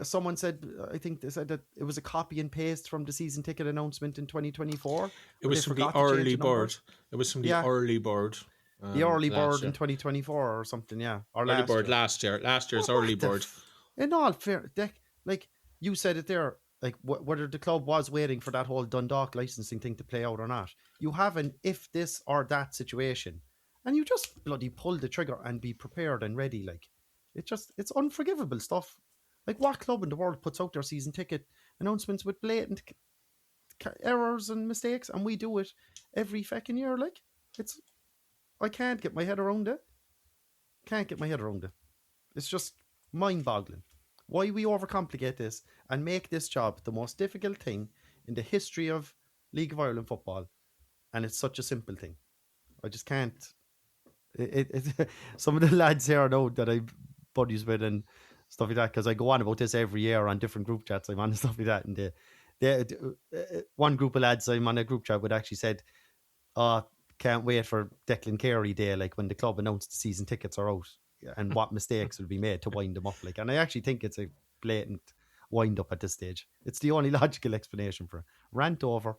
someone said, I think they said that it was a copy and paste from the season ticket announcement in 2024. It was from the early bird. It was from the early bird. The early bird in 2024 or something, yeah. Or early bird last year. Last year's early bird. In all fair, like you said it there, like whether the club was waiting for that whole Dundalk licensing thing to play out or not. You have an if this or that situation, and you just bloody pull the trigger and be prepared and ready. Like, it's unforgivable stuff. Like, what club in the world puts out their season ticket announcements with blatant errors and mistakes, and we do it every fucking year? Like, I can't get my head around it. It's just mind-boggling. Why we overcomplicate this and make this job the most difficult thing in the history of League of Ireland football, and it's such a simple thing. I just can't. Some of the lads here know that I buddies with and stuff like that, because I go on about this every year on different group chats I'm on and stuff like that. And one group of lads I'm on a group chat with actually said, "Oh, can't wait for Declan Carey Day, like when the club announced the season tickets are out and what mistakes will be made to wind them up." Like, and I actually think it's a blatant wind up at this stage. It's the only logical explanation for it. Rant over.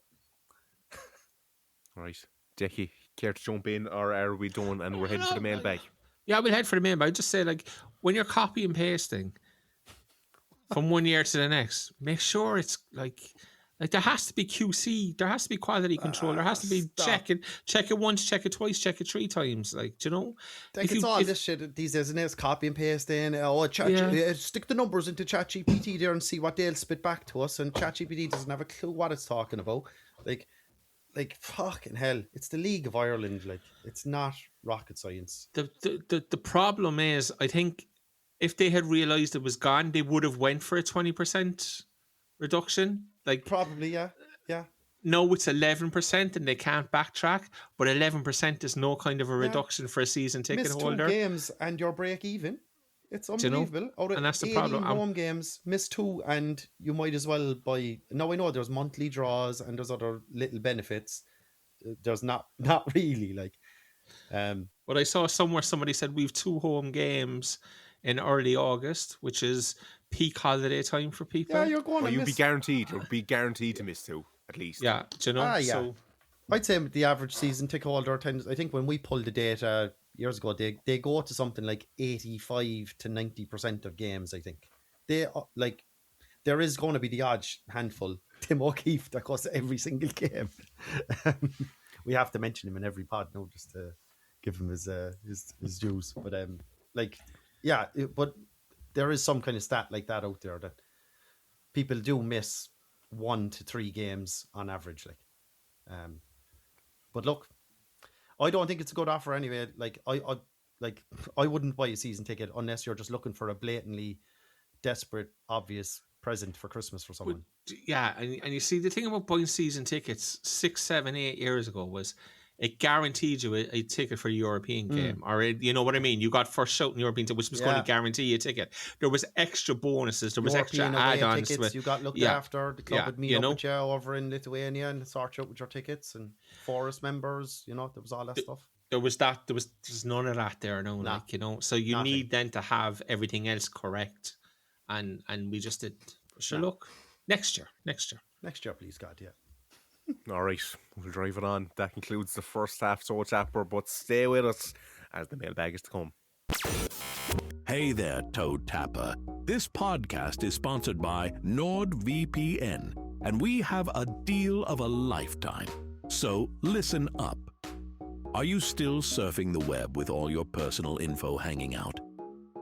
Right. Decky, care to jump in, or are we done and we're heading for the mailbag? Yeah, we'll head for the mailbag. I'd just say, like, when you're copy and pasting from one year to the next, make sure it's like there has to be QC, there has to be quality control, there has to be check it once, check it twice, check it 3 times. Like, do you know? Like this shit these days, and it's copy and paste in. Stick the numbers into ChatGPT there and see what they'll spit back to us. And ChatGPT doesn't have a clue what it's talking about. Like fucking hell, it's the League of Ireland. Like, it's not rocket science. The problem is, I think if they had realised it was gone, they would have went for a 20% reduction. Like, probably, yeah. No, it's 11% and they can't backtrack, but 11% is no kind of a reduction for a season ticket holder. Miss 2 games and you're break even. It's unbelievable. You know? And that's the problem. Home games, miss 2, and you might as well buy. Now I know there's monthly draws and there's other little benefits. There's not really, like. But I saw somewhere somebody said we've 2 home games in early August, which is peak holiday time for people. Yeah, you're going. Well, you'll be guaranteed to miss 2 at least. Yeah, do you know? Yeah. So, I'd say the average season ticket holder tends. I think when we pulled the data years ago, they go to something like 85 to 90% of games. I think they like there is going to be the odd handful. Tim O'Keefe that goes to every single game. We have to mention him in every pod now just to give him his dues. But but there is some kind of stat like that out there that people do miss 1 to 3 games on average. But look, I don't think it's a good offer anyway. Like I wouldn't buy a season ticket unless you're just looking for a blatantly desperate, obvious present for Christmas for someone. Yeah, and you see, the thing about buying season tickets 6, 7, 8 years ago was it guaranteed you a ticket for a European game, or you know what I mean. You got first shout in European, which was going to guarantee you a ticket. There was extra bonuses, there was European extra add-ons. Tickets, you got looked after. The club would meet up with you over in Lithuania and sort out with your tickets and Forest members. You know, there was all that stuff. There was that. There's none of that there now. Nah, like, you know, so you need then to have everything else correct, and we just did. So look, next year, please God, yeah. All right, we'll drive it on. That concludes the first half, so chapter, but stay with us as the mailbag is to come. Hey there, Toe Tapper. This podcast is sponsored by NordVPN, and we have a deal of a lifetime. So listen up. Are you still surfing the web with all your personal info hanging out?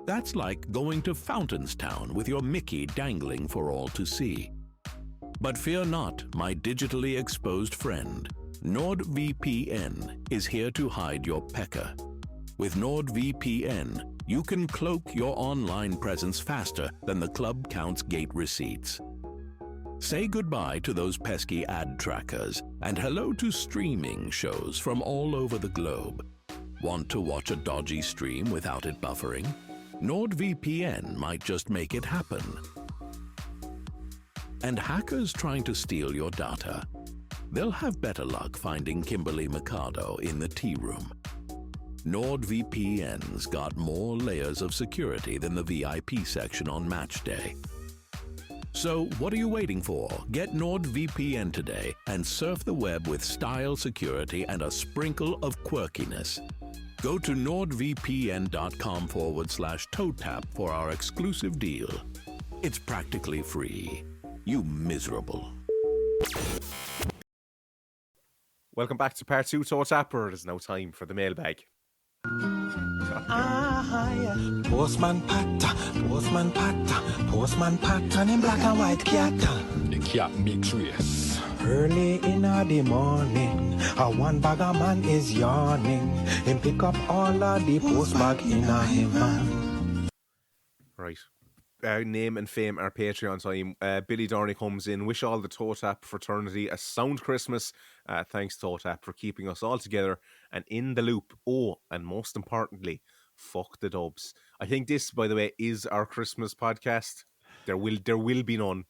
That's like going to Fountainstown with your Mickey dangling for all to see. But fear not, my digitally exposed friend. NordVPN is here to hide your pecker. With NordVPN, you can cloak your online presence faster than the club counts gate receipts. Say goodbye to those pesky ad trackers and hello to streaming shows from all over the globe. Want to watch a dodgy stream without it buffering? NordVPN might just make it happen. And hackers trying to steal your data? They'll have better luck finding Kimberly Mikado in the tea room. NordVPN's got more layers of security than the VIP section on match day. So what are you waiting for? Get NordVPN today and surf the web with style, security, and a sprinkle of quirkiness. Go to nordvpn.com/toetap for our exclusive deal. It's practically free. You miserable. Welcome back to part 2, Toe Tapper. It is now time for the mailbag. Postman pattern in black and white cat. The cat makes race. Early in the morning, one bagger man is yawning. Him pick up all of the postbag in him hand. Right. Name and fame our Patreon time. Billy Dorney comes in. Wish all the Toe Tap fraternity a sound Christmas. Thanks, Toe Tap, for keeping us all together and in the loop. Oh, and most importantly, fuck the Dubs. I think this, by the way, is our Christmas podcast. There will be none.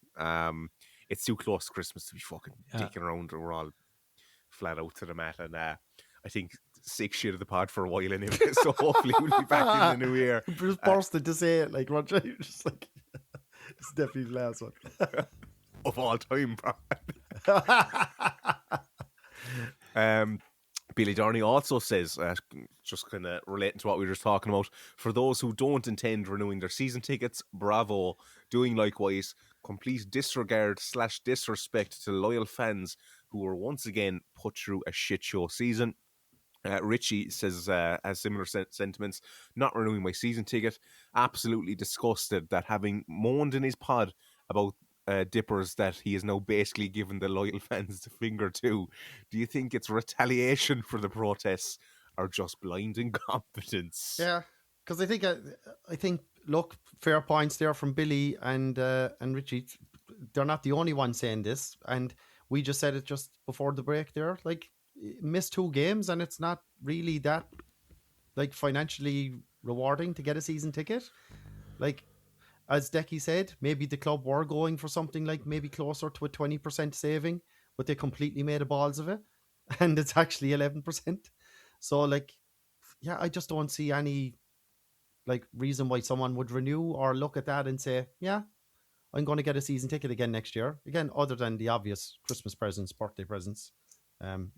It's too close to Christmas to be fucking dicking around. We're all flat out to the mat, and I think sick shit of the pod for a while anyway. So hopefully we'll be back in the new year. Bruce bursted to say it, like Roger, just like It's definitely the last one. Of all time, bro. Billy Darnay also says, just kind of relating to what we were just talking about, for those who don't intend renewing their season tickets, bravo. Doing likewise, complete disregard/disrespect to loyal fans who were once again put through a shit show season. Richie says, has similar sentiments, not renewing my season ticket. Absolutely disgusted that having moaned in his pod about dippers that he is now basically given the loyal fans the finger to. Do you think it's retaliation for the protests or just blind incompetence? Yeah, because I think look, fair points there from Billy and Richie. They're not the only ones saying this, and we just said it just before the break there. Like, missed 2 games, and it's not really that like financially rewarding to get a season ticket. Like, as Decky said, maybe the club were going for something like maybe closer to a 20% saving, but they completely made a balls of it, and it's actually 11%. So, like, yeah, I just don't see any like reason why someone would renew or look at that and say, yeah, I'm going to get a season ticket again next year. Again, other than the obvious Christmas presents, birthday presents.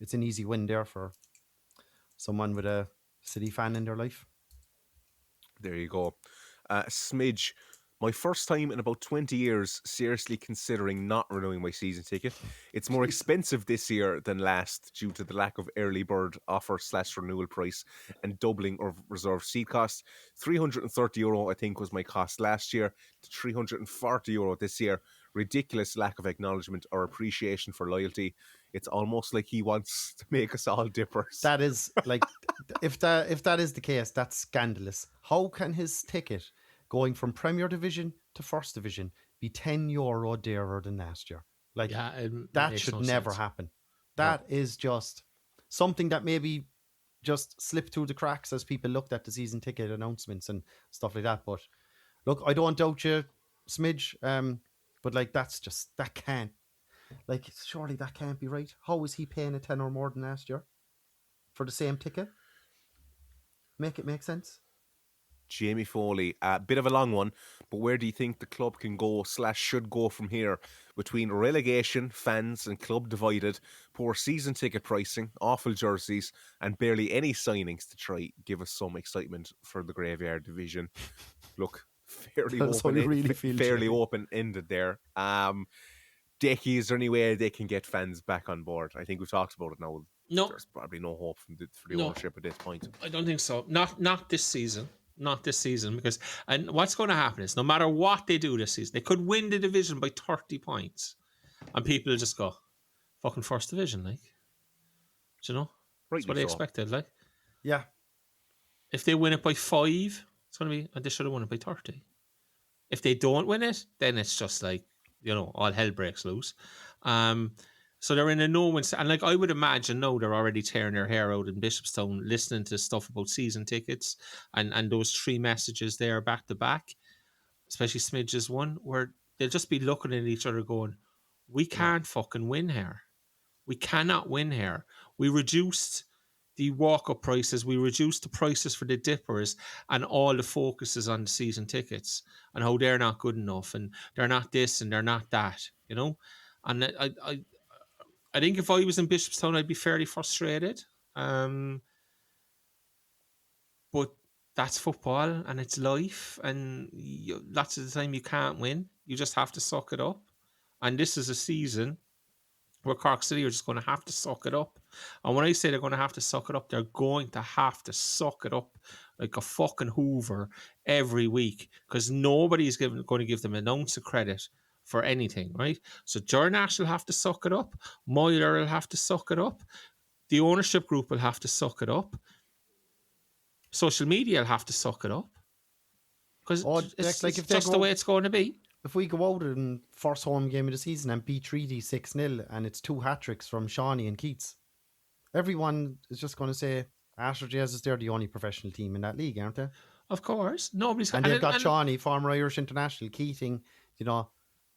It's an easy win there for someone with a City fan in their life. There you go. Smidge, my first time in about 20 years seriously considering not renewing my season ticket. It's more expensive this year than last due to the lack of early bird offer / renewal price and doubling of reserved seat costs. €330 I think was my cost last year to €340 this year. Ridiculous lack of acknowledgement or appreciation for loyalty. It's almost like he wants to make us all dippers. That is like, if that is the case, that's scandalous. How can his ticket going from Premier Division to First Division be €10 dearer than last year? Like, that should never happen. That is just something that maybe just slipped through the cracks as people looked at the season ticket announcements and stuff like that. But look, I don't doubt you, Smidge. But like, that can't. Like, surely that can't be right. How is he paying a tenner more than last year for the same ticket? Make it make sense. Jamie Foley, a bit of a long one, but where do you think the club can go / should go from here? Between relegation, fans and club divided, poor season ticket pricing, awful jerseys, and barely any signings to try give us some excitement for the Graveyard division. Look, fairly open-ended there. Decky, is there any way they can get fans back on board? I think we've talked about it now. No. There's probably no hope for the ownership at this point. I don't think so. Not this season. Not this season, because and what's going to happen is no matter what they do this season, they could win the division by 30 points, and people will just go, "Fucking First Division, like." Do you know? That's what they expected, like. Yeah. If they win it by 5, it's going to be, and they should have won it by 30. If they don't win it, then it's just like, you know, all hell breaks loose. So they're in a no win, and like I would imagine, they're already tearing their hair out in Bishopstown, listening to stuff about season tickets and those 3 messages there back to back, especially Smidge's one, where they'll just be looking at each other going, "We can't fucking win here. We cannot win here. We reduced the walk-up prices, we reduced the prices for the dippers, and all the focus is on the season tickets and how they're not good enough and they're not this and they're not that, you know." And I think if I was in Bishopstown, I'd be fairly frustrated. But that's football and it's life, and lots of the time you can't win. You just have to suck it up. And this is a season where Cork City are just going to have to suck it up. And when I say they're going to have to suck it up, they're going to have to suck it up like a fucking Hoover every week, because nobody's going to give them an ounce of credit for anything, right? So Jornash will have to suck it up. Moyler will have to suck it up. The ownership group will have to suck it up. Social media will have to suck it up. Because it's like just the way it's going to be. If we go out in first home game of the season and beat Treaty 6-0 and it's 2 hat-tricks from Shawnee and Keats, everyone is just going to say, Asher Jazz is they're the only professional team in that league, aren't they? Of course. Nobody's... And they've got Shawnee, former Irish international, Keating, you know,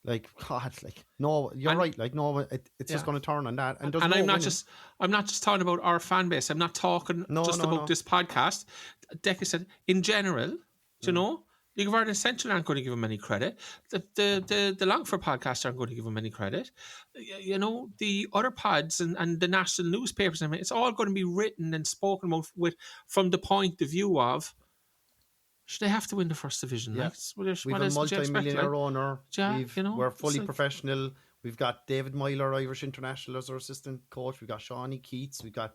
like, God, like, no, you're right, like, no, it's just going to turn on that. And I'm not just talking about our fan base. I'm not talking about this podcast. Decky said, in general, you know, League of Ireland Essential aren't going to give him any credit. The Longford podcast aren't going to give him any credit. You know, the other pods and the national newspapers, I mean, it's all going to be written and spoken about from the point of view of, should they have to win the first division? Yeah. Like, We've a multi-millionaire owner. Yeah, you know, we're fully like, professional. We've got David Myler, Irish international, as our assistant coach. We've got Shawnee Keats. We've got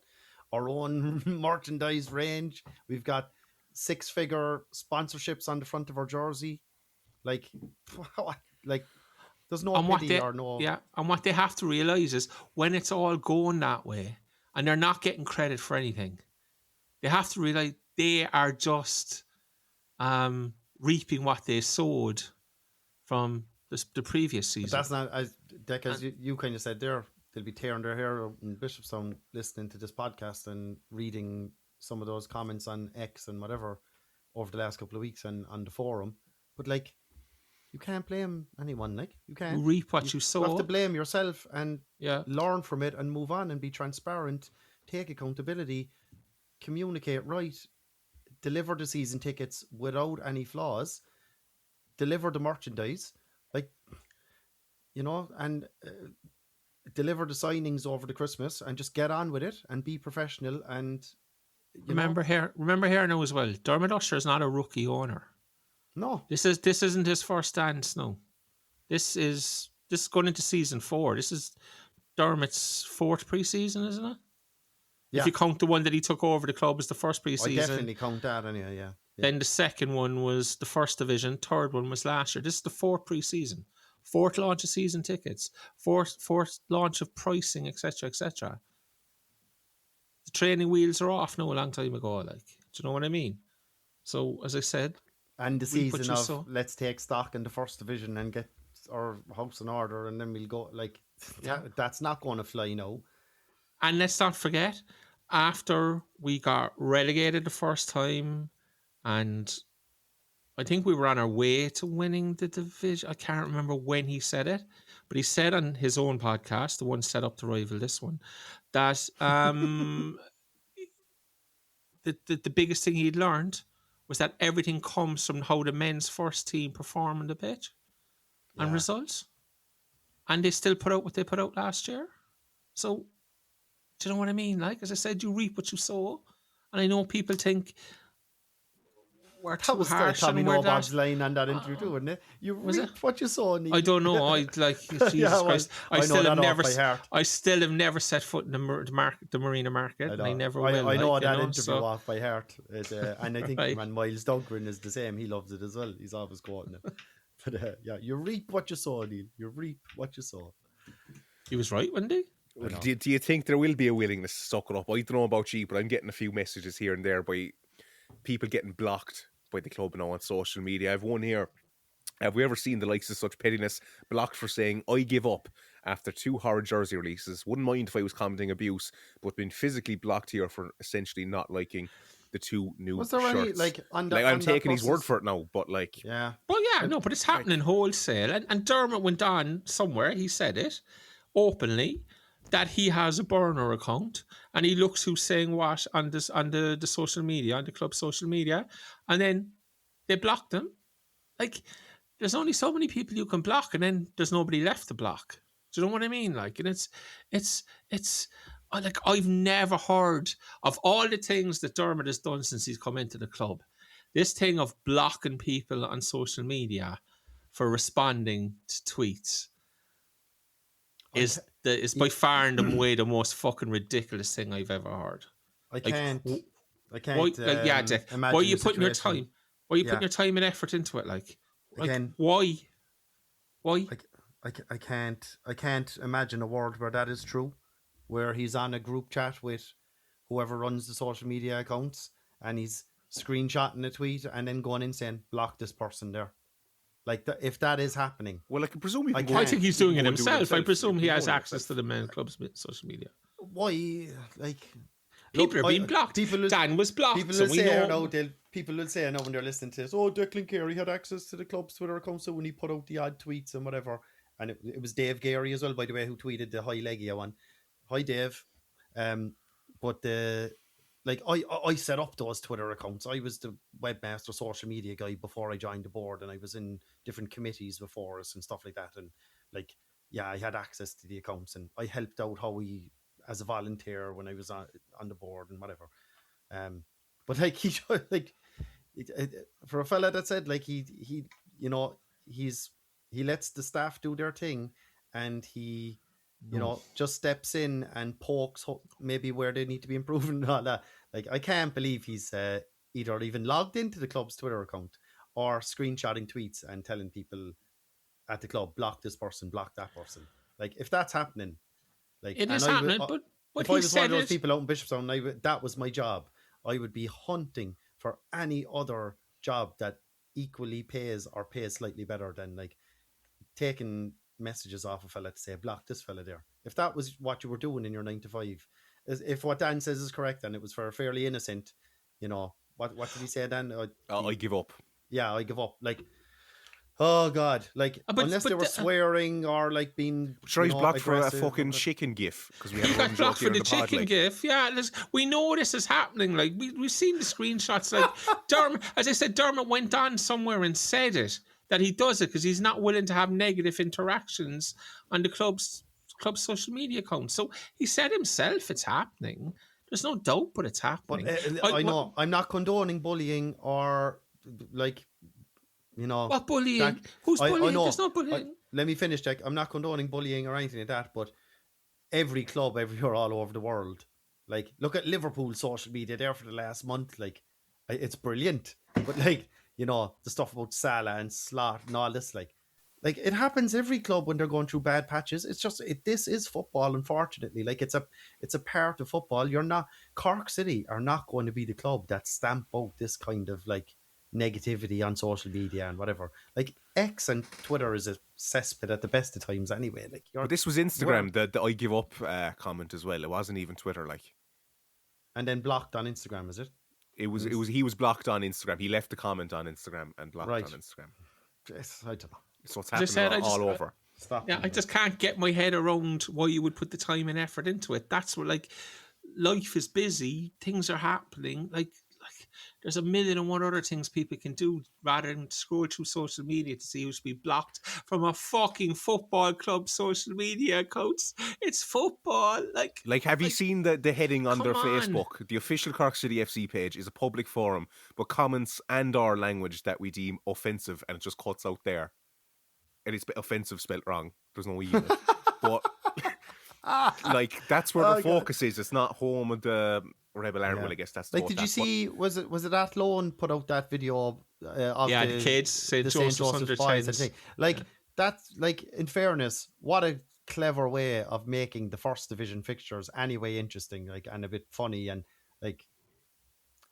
our own merchandise range. We've got 6-figure sponsorships on the front of our jersey. Like there's no pity or no. Yeah, and what they have to realise is when it's all going that way and they're not getting credit for anything, they have to realise they are just reaping what they sowed from the previous season. But that's not, as Deck, as you kind of said there, they'll be tearing their hair in Bishopstown listening to this podcast and reading some of those comments on X and whatever over the last couple of weeks and on the forum. But like, you can't blame anyone. Like, you can't. You reap what you sow. You have to blame yourself and Yeah. learn from it and move on and be transparent, take accountability, communicate right, deliver the season tickets without any flaws, deliver the merchandise, like, you know, and deliver the signings over the Christmas and just get on with it and be professional. And remember here now as well, Dermot Usher is not a rookie owner. No, this isn't his first dance. No, this is going into season 4. This is Dermot's 4th pre-season, isn't it? Yeah. If you count the one that he took over the club as the first pre-season. I definitely count that anyway, yeah. Then the second one was the first division, third one was last year. This is the 4th pre-season, 4th launch of season tickets, 4th launch of pricing, etc., etc. The training wheels are off now a long time ago, like, do you know what I mean? So, as I said, and the season of let's take stock in the first division and get our house in order and then we'll go, like, that's not going to fly now. And let's not forget, after we got relegated the first time, and I think we were on our way to winning the division. I can't remember when he said it, but he said on his own podcast, the one set up to rival this one, that the biggest thing he'd learned was that everything comes from how the men's first team perform on the pitch and results. And they still put out what they put out last year. So, do you know what I mean? Like, as I said, you reap what you sow. And I know people think we're too harsh. That was Tommy Nobob's line on that interview too, wasn't it? You reap what you sow. I don't know. I like Jesus Christ. I still have never set foot in the Marina Market. And I never will. I know that interview off by heart. And I think man, Miles Duncan is the same. He loves it as well. He's always quoting it. But you reap what you sow, Neil. You reap what you sow. He was right, wasn't he? Do you think there will be a willingness to suck it up? I don't know about you, but I'm getting a few messages here and there by people getting blocked by the club now on social media. I've one here. Have we ever seen the likes of such pettiness? Blocked for saying, I give up after 2 horror jersey releases. Wouldn't mind if I was commenting abuse, but been physically blocked here for essentially not liking the 2 new was there shirts. Any, I'm taking his word for it now, but like... Yeah. Well, yeah, no, but it's happening wholesale. And Dermot went on somewhere, he said it openly, that he has a burner account and he looks who's saying what on the social media, on the club social media, and then they blocked him. Like, there's only so many people you can block, and then there's nobody left to block. Do you know what I mean? Like, and it's like, I've never heard of all the things that Dermot has done since he's come into the club. This thing of blocking people on social media for responding to tweets is by far and away the most fucking ridiculous thing I've ever heard. I can't. Dick, why are you putting your time? Why are you putting your time and effort into it? Like again, why? I can't imagine a world where that is true, where he's on a group chat with whoever runs the social media accounts and he's screenshotting a tweet and then going in saying, block this person there. Like, if that is happening. Well, I can presume I think he's doing it himself. I presume he has access to the men's club's social media. Why? Like, people are being blocked. Dan was blocked. People will say now when they're listening to this, oh, Declan Carey had access to the club's Twitter account, so when he put out the odd tweets and whatever. And it was Dave Gary as well, by the way, who tweeted the high Legia one. Hi, Dave. But like I set up those Twitter accounts. I was the webmaster social media guy before I joined the board, and I was in different committees before us and stuff like that. And like, yeah, I had access to the accounts, and I helped out Howie as a volunteer when I was on the board and whatever. But like he like for a fella that said like he you know he lets the staff do their thing, and he just steps in and pokes maybe where they need to be improving and all that. Like, I can't believe he's either even logged into the club's Twitter account or screenshotting tweets and telling people at the club, block this person, block that person. Like, if that's happening, like it is happening. But what if I he was one of said those people out in Bishopstown, that was my job. I would be hunting for any other job that equally pays or pays slightly better than like taking messages off a fella to say block this fella there. If that was what you were doing in your 9 to 5, if what Dan says is correct and it was for a fairly innocent, what did he say, Dan? I give up. Yeah, I give up. Like, oh God, like unless they were swearing or like being. Sure, he's blocked for a fucking chicken gif because we he got blocked for the chicken like. gif. Yeah, we know this is happening. Like we've seen the screenshots. Like Dermot, as I said, Dermot went on somewhere and said it. That he does it because he's not willing to have negative interactions on the club's social media account. So he said himself it's happening. There's no doubt, but it's happening. But I know I'm not condoning bullying or like, what bullying? Who's bullying? There's no bullying. Let me finish, Jack. I'm not condoning bullying or anything like that, but every club everywhere all over the world, like look at Liverpool social media there for the last month. Like, it's brilliant, but like. The stuff about Salah and Slot and all this, like it happens every club when they're going through bad patches. It's just this is football, unfortunately. Like it's a part of football. Cork City are not going to be the club that stamp out this kind of like negativity on social media and whatever. Like X and Twitter is a cesspit at the best of times anyway. Like, but this was Instagram, the I give up comment as well. It wasn't even Twitter, like. And then blocked on Instagram, is it? He was blocked on Instagram. He left a comment on Instagram and blocked on Instagram. Yes, I don't know. So it's happening all over. Stop. Yeah, I just can't get my head around why you would put the time and effort into it. That's what, like, life is busy. Things are happening. Like there's a million and one other things people can do rather than scroll through social media to see who's to be blocked from a fucking football club social media accounts. It's football. Like have you seen the heading on their Facebook? The official Cork City FC page is a public forum, but comments and or language that we deem offensive, and it just cuts out there. And it's offensive spelt wrong. There's no E in it. But like that's where the focus is. It's not home of the Rebel Army. Well, I guess that's like. Did you see? Was it Athlone put out that video of the kids St. Joseph's under like that's like, in fairness, what a clever way of making the first division fixtures anyway interesting, like, and a bit funny, and like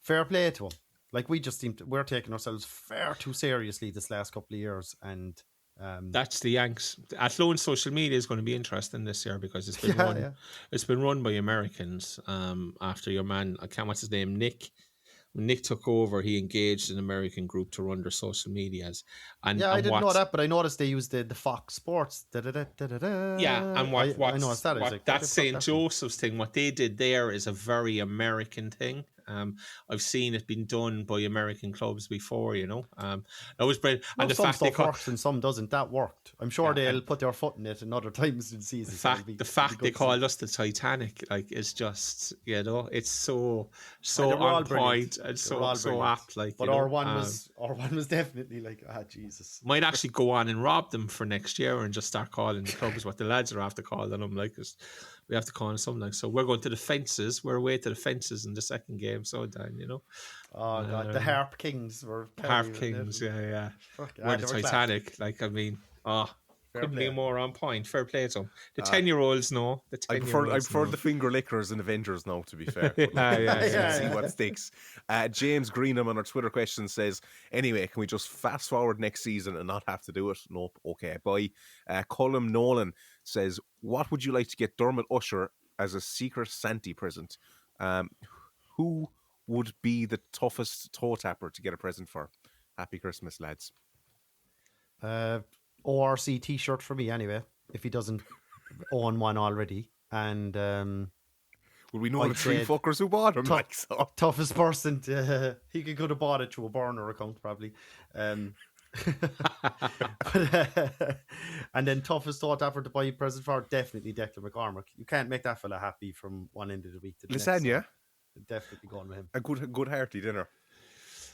fair play to them. Like, we're taking ourselves far too seriously this last couple of years, and that's the Yanks. Athlone social media is going to be interesting this year because it's been It's been run by Americans. After your man, I can't what's his name, Nick. When Nick took over, he engaged an American group to run their social medias. And I didn't know that, but I noticed they used the Fox Sports. Yeah, and that St. Joseph's thing, what they did there is a very American thing. I've seen it been done by American clubs before, it was brilliant. And the some fact stuff works and some doesn't. That worked. I'm sure they'll put their foot in it in other times in the season. The fact they called us the Titanic, like, is just, it's so on point and so apt. Like, but our one was definitely like, Jesus. Might actually go on and rob them for next year and just start calling the clubs what the lads are after calling them, like, we have to call it something like. So we're going to the fences. We're away to the fences in the second game. So Dan, Oh God, the Harp Kings were. Harp Kings, yeah. We're the Titanic. Like, I mean, couldn't be more on point. Fair play to them. The 10-year-olds know. I prefer the finger lickers and Avengers now, to be fair. See what sticks. James Greenham on our Twitter question says, anyway, can we just fast forward next season and not have to do it? Nope. Okay, bye. Colm Nolan says, what would you like to get Dermot Usher as a secret Santi present? Who would be the toughest toe tapper to get a present for? Happy Christmas, lads. ORC t-shirt for me anyway, if he doesn't own one already. And Will we know I'd the three say fuckers who bought him? Like, so. toughest person to he could have bought it through a burner account probably. And then toughest thought ever to buy a present for, definitely Declan McCormick. You can't make that fella happy from one end of the week to the Lasagna. next. So definitely going with him. A good hearty dinner.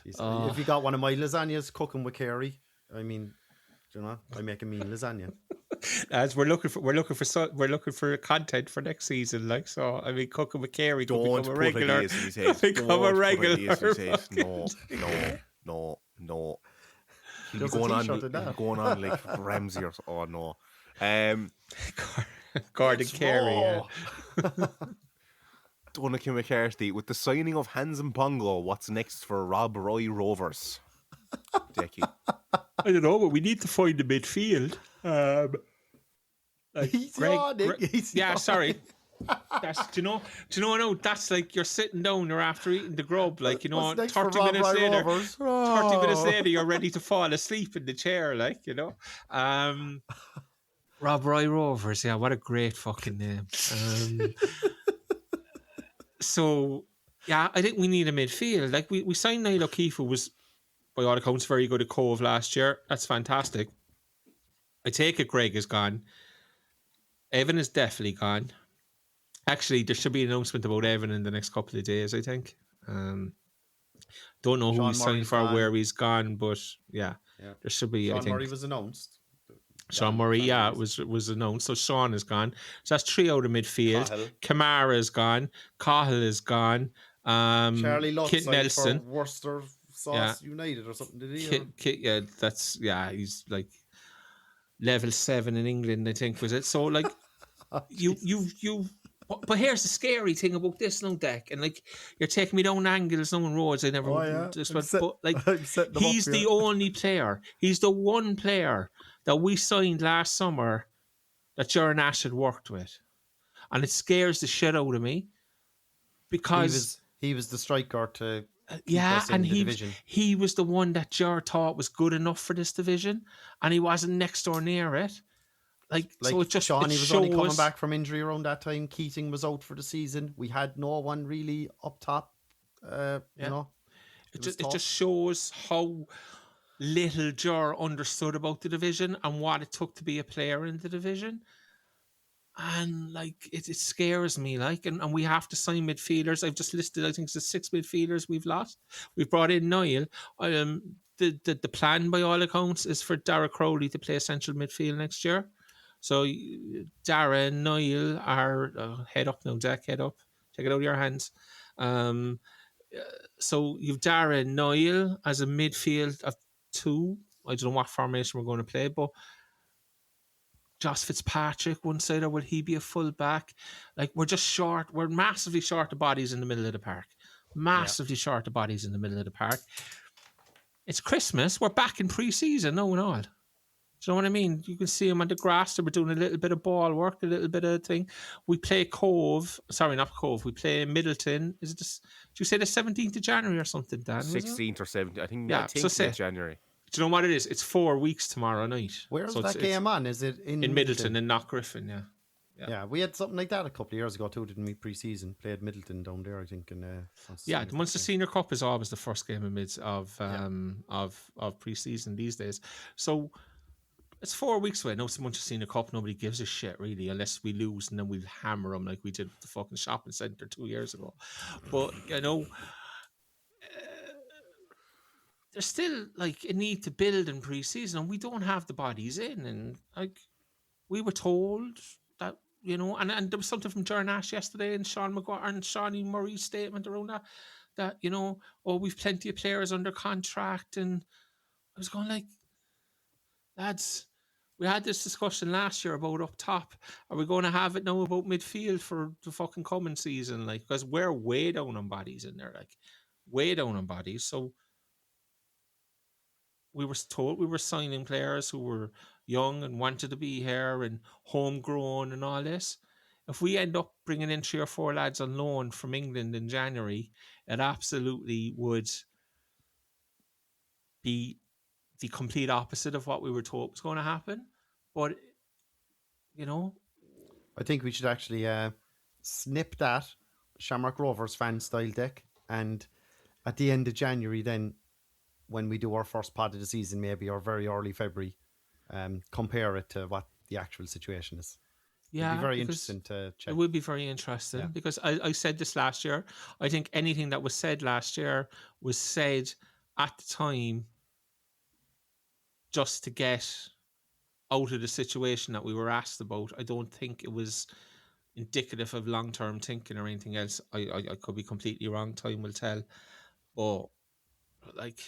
If you got one of my lasagnas, cooking with Carey, I mean, you know, I make a mean lasagna. As we're looking for content for next season, like, so. I mean, cooking with Carey could Don't become a put regular. ideas in his head. Become a regular. No. He'll be Just a going t-shirt on. and that. Going on like Ramsey or so. Oh no. Gordon Carey. Yeah. Donegal McCarthy, with the signing of Hans and Pongo, what's next for Rob Roy Rovers? Decky. I don't know, but we need to find the midfield. Like He's yawning. Sorry. That's do you know? No, that's like you're sitting down, you're after eating the grub, like, you know, 30 minutes later. 30 minutes later, you're ready to fall asleep in the chair, like, you know. Rob Roy Rovers, yeah, what a great fucking name. So, yeah, I think we need a midfield. Like, we signed Niall O'Keefe, who was, by all accounts, very good at Cove last year. That's fantastic. I take it Greg is gone. Evan is definitely gone. Actually, there should be an announcement about Evan in the next couple of days, I think. Don't know who he's signed for, where he's gone, but yeah. There should be, I think. Sean Murray was announced. Sean Murray, was announced. So Sean is gone. So that's three out of midfield. Kamara is gone. Cahill is gone. Charlie Lutz Kit Nelson for Worcester Sauce United or something. Did he? He's like level 7 in England, I think, was it? So like you. But here's the scary thing about this now, Deck, and like you're taking me down angles, down roads I never just went. But like he's the only player. He's the one player that we signed last summer that Jaron Ash had worked with, and it scares the shit out of me because he was the striker to he was the one that Jar thought was good enough for this division, and he wasn't next door near it. Like so it just Shawnee was only coming back from injury around that time. Keating was out for the season. We had no one really up top. You know, it just shows how little Jar understood about the division and what it took to be a player in the division. And like it scares me, like, and we have to sign midfielders. I've just listed, I think it's the 6 midfielders we've lost. We've brought in Niall. The plan by all accounts is for Dara Crowley to play central midfield next year. So Dara and Niall are head up now, Jack, head up. Take it out of your hands. So you've Dara and Niall as a midfield of 2. I don't know what formation we're going to play, but Josh Fitzpatrick one side, or will he be a full back? Like, we're just short. We're massively short of bodies in the middle of the park. Short of bodies in the middle of the park. It's Christmas. We're back in pre-season, no and all. Do you know what I mean? You can see them on the grass. They were doing a little bit of ball work, a little bit of thing. We play Cove. Sorry, not Cove. We play Middleton. Is it just? Did you say the 17th of January or something, Dan? 16th or 17th. I think. Yeah. I think it's January. Do you know what it is? It's 4 weeks tomorrow night. Where's that game on? Is it in Middleton in Knockgriffin? Yeah, we had something like that a couple of years ago too, didn't we? Pre-season played Middleton down there, I think. And the Munster Senior Cup is always the first game of pre-season these days. So it's 4 weeks away. No, it's the Munster Senior Cup. Nobody gives a shit really, unless we lose and then we'll hammer them like we did with the fucking shopping centre 2 years ago. But you know, there's still like a need to build in pre-season, and we don't have the bodies in. And like we were told that, you know, and there was something from Jaron Ash yesterday and Sean McGuire and Shawnee Murray's statement around that, you know, we've plenty of players under contract. And I was going like, lads, we had this discussion last year about up top. Are we going to have it now about midfield for the fucking coming season? Like, because we're way down on bodies in there, like way down on bodies. So we were told we were signing players who were young and wanted to be here and homegrown and all this. If we end up bringing in 3 or 4 lads on loan from England in January, it absolutely would be the complete opposite of what we were told was going to happen. But, you know, I think we should actually snip that, Shamrock Rovers fan style deck, and at the end of January, then when we do our first pod of the season, maybe or very early February, compare it to what the actual situation is. Yeah, It'd be very because interesting to check. It would be very interesting because I said this last year. I think anything that was said last year was said at the time just to get out of the situation that we were asked about. I don't think it was indicative of long-term thinking or anything else. I could be completely wrong. Time will tell. But like,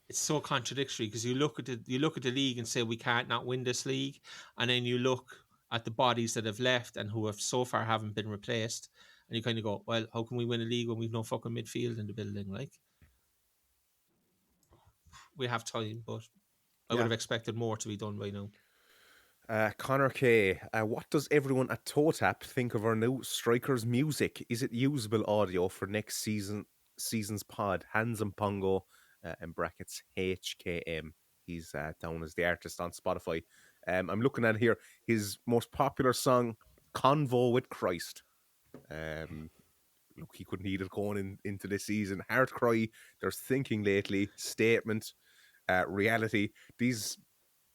it's so contradictory because you look at the league and say we can't not win this league, and then you look at the bodies that have left and who have so far haven't been replaced, and you kind of go, well, how can we win a league when we've no fucking midfield in the building? Like, we have time, but I would have expected more to be done by now. Connor K, what does everyone at Toe Tap think of our new Strikers music? Is it usable audio for next season's pod? Hands and Pongo, in brackets HKM. He's down as the artist on Spotify. I'm looking at here his most popular song, Convo with Christ. Look, he couldn't need it going into this season. Heart Cry, There's Thinking Lately, Statement, Reality. These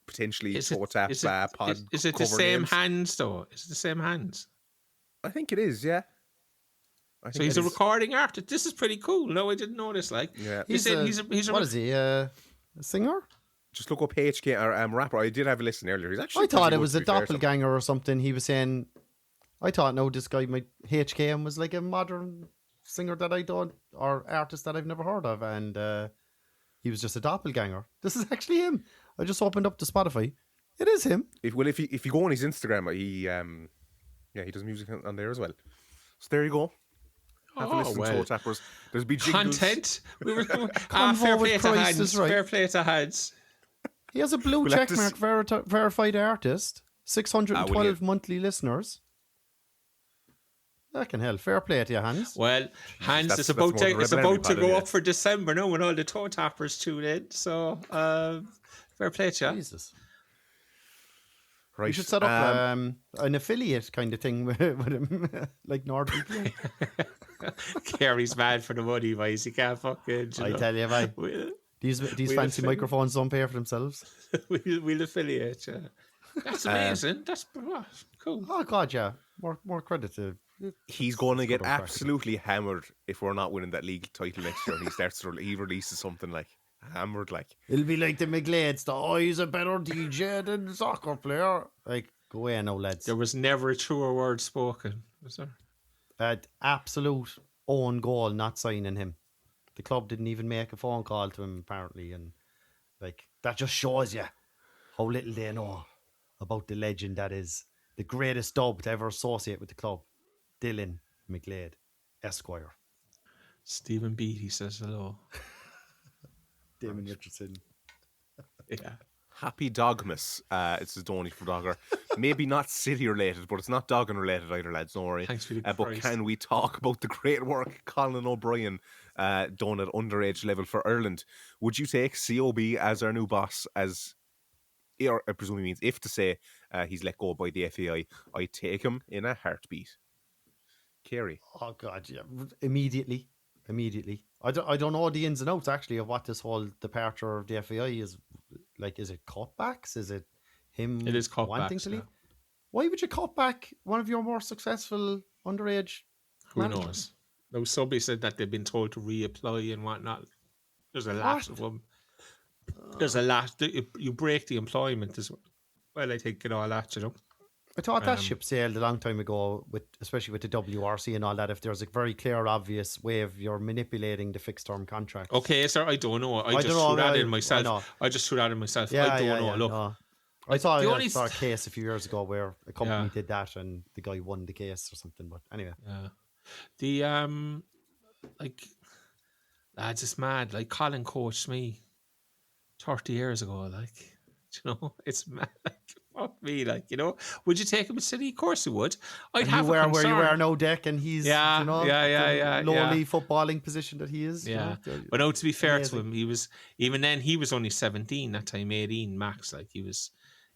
potentially Toe Tap pod Is it the same hands though? Is it the same hands? I think it is, yeah. So he's a recording artist. This is pretty cool. No, I didn't know this. Like, yeah. He's a what is he? A singer? Just look up HK or rapper. I did have a listen earlier. He's actually. I thought it was a doppelganger or something. He was saying, I thought, no, this guy, my HKM was like a modern singer that I don't, or artist that I've never heard of, and he was just a doppelganger. This is actually him. I just opened up the Spotify. It is him. If you go on his Instagram, he does music on there as well. So there you go. Have a listen to Toe Tappers. There's be jingles. Content. We were fair play to hands. Right. Fair play to hands. He has a blue checkmark verified artist. 612 monthly listeners. That can help. Fair play to you, Hans. Well, Hans is about to go up for December now when all the Toe Tappers tune in. So, fair play to you. Jesus. Right. You should set up an affiliate kind of thing with him, like NordVPN. Carey's mad for the money, boys. He can't fucking. I tell you, mate. These fancy microphones don't pay for themselves. We'll affiliate. Yeah. That's amazing. That's cool. Oh God, yeah. More credit to. He's going to get absolutely hammered if we're not winning that league title next year. And he releases something like hammered, like it'll be like the McGlades. He's a better DJ than the soccer player. Like, go away now, lads. There was never a truer word spoken, was there? Absolute own goal not signing him. The club didn't even make a phone call to him apparently, and like that just shows you how little they know about the legend that is the greatest dub to ever associate with the club, Dylan McGlade, Esquire. Stephen Beattie says hello. Damon Richardson. Yeah. Happy Dogmas. It's a Donny from Dogger. Maybe not City related, but it's not Doggin related either, lads. Don't worry. Thanks for the but can we talk about the great work Colin O'Brien done at underage level for Ireland? Would you take COB as our new boss? As or I presume he means if to say he's let go by the FAI. I take him in a heartbeat. Carey. Oh God, yeah. Immediately. I don't know the ins and outs actually of what this whole departure of the FAI is like. Is it cutbacks? Is it him? It is cutbacks. Wanting to leave? Why would you cut back one of your more successful underage? Who knows? No, somebody said that they've been told to reapply and whatnot. There's a lot of them. There's a lot. You break the employment as well. I think and all that, you know. I thought that ship sailed a long time ago, especially with the WRC and all that. If there's a very clear, obvious way of you're manipulating the fixed term contract. Okay, sir, I don't know. I just threw that in myself. I just threw that in myself. Yeah, I don't know. Yeah, look, no. I saw a case a few years ago where a company did that and the guy won the case or something. But anyway, the like lads, it's mad. Like Colin coached me 30 years ago. Like, you know, it's mad. Like, fuck me, like, you know, would you take him to City? Of course you would. I'd have where you were no Deck, and he's lowly footballing position that he is. Yeah, you know, but no, to be fair to him, he was only 17 that time, 18 max. Like he was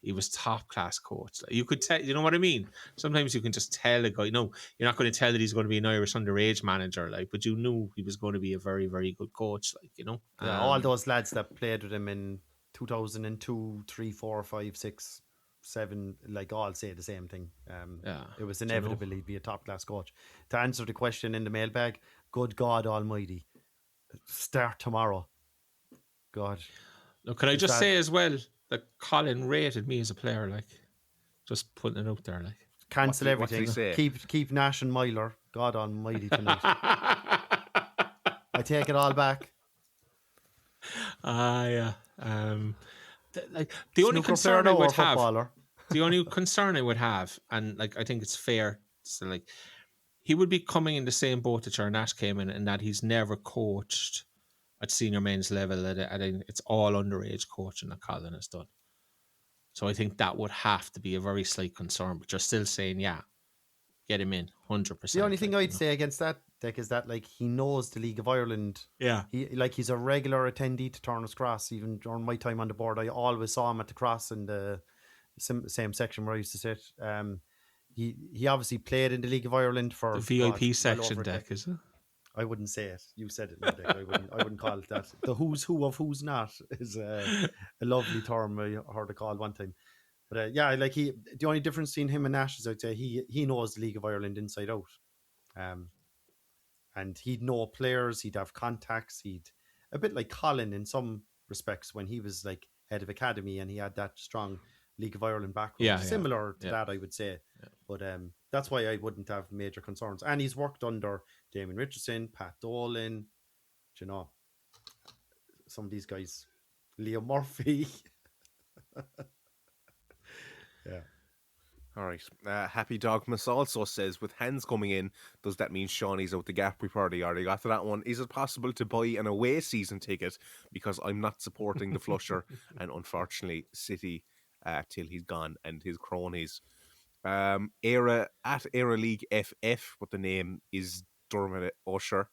he was top class coach. Like, you could tell, you know what I mean? Sometimes you can just tell a guy, you're not going to tell that he's going to be an Irish underage manager, like, but you knew he was going to be a very, very good coach, like, Yeah, all those lads that played with him in 2002, 3, 4, 5, 6, 7, like, all say the same thing. It was inevitable he'd be a top class coach. To answer the question in the mailbag, good God Almighty, start tomorrow. God. Look, can I just say as well that Colin rated me as a player, like, just putting it out there, like. Cancel everything. Keep Nash and Myler. God Almighty tonight. I take it all back. Yeah. The only concern I would have, the only concern I would have, and like I think it's fair, so like he would be coming in the same boat that Jar Nash came in that he's never coached at senior men's level. It's all underage coaching that Colin has done. So I think that would have to be a very slight concern. But you're still saying, yeah, get him in 100%. The only thing I'd say against that, Deck, is that like he knows the League of Ireland. Yeah. He's a regular attendee to Turner's Cross. Even during my time on the board, I always saw him at the Cross in the same section where I used to sit. He obviously played in the League of Ireland for the VIP section, Deck, is it? I wouldn't say it. You said it, no, Deck. I wouldn't call it that. The who's who of who's not is a lovely term I heard it called one time. But the only difference between him and Nash is I'd say he knows the League of Ireland inside out. And he'd know players, he'd have contacts, he'd a bit like Colin in some respects when he was like head of academy and he had that strong League of Ireland background. Similar to that, I would say. Yeah. But that's why I wouldn't have major concerns. And he's worked under Damien Richardson, Pat Dolan, some of these guys, Leo Murphy. Yeah. All right. Happy Dogmas also says, with hands coming in, does that mean Shawnee's out the gap? We've already got to that one. Is it possible to buy an away season ticket? Because I'm not supporting the Flusher and unfortunately City till he's gone and his cronies. Era League FF, but the name is Dermot Usher.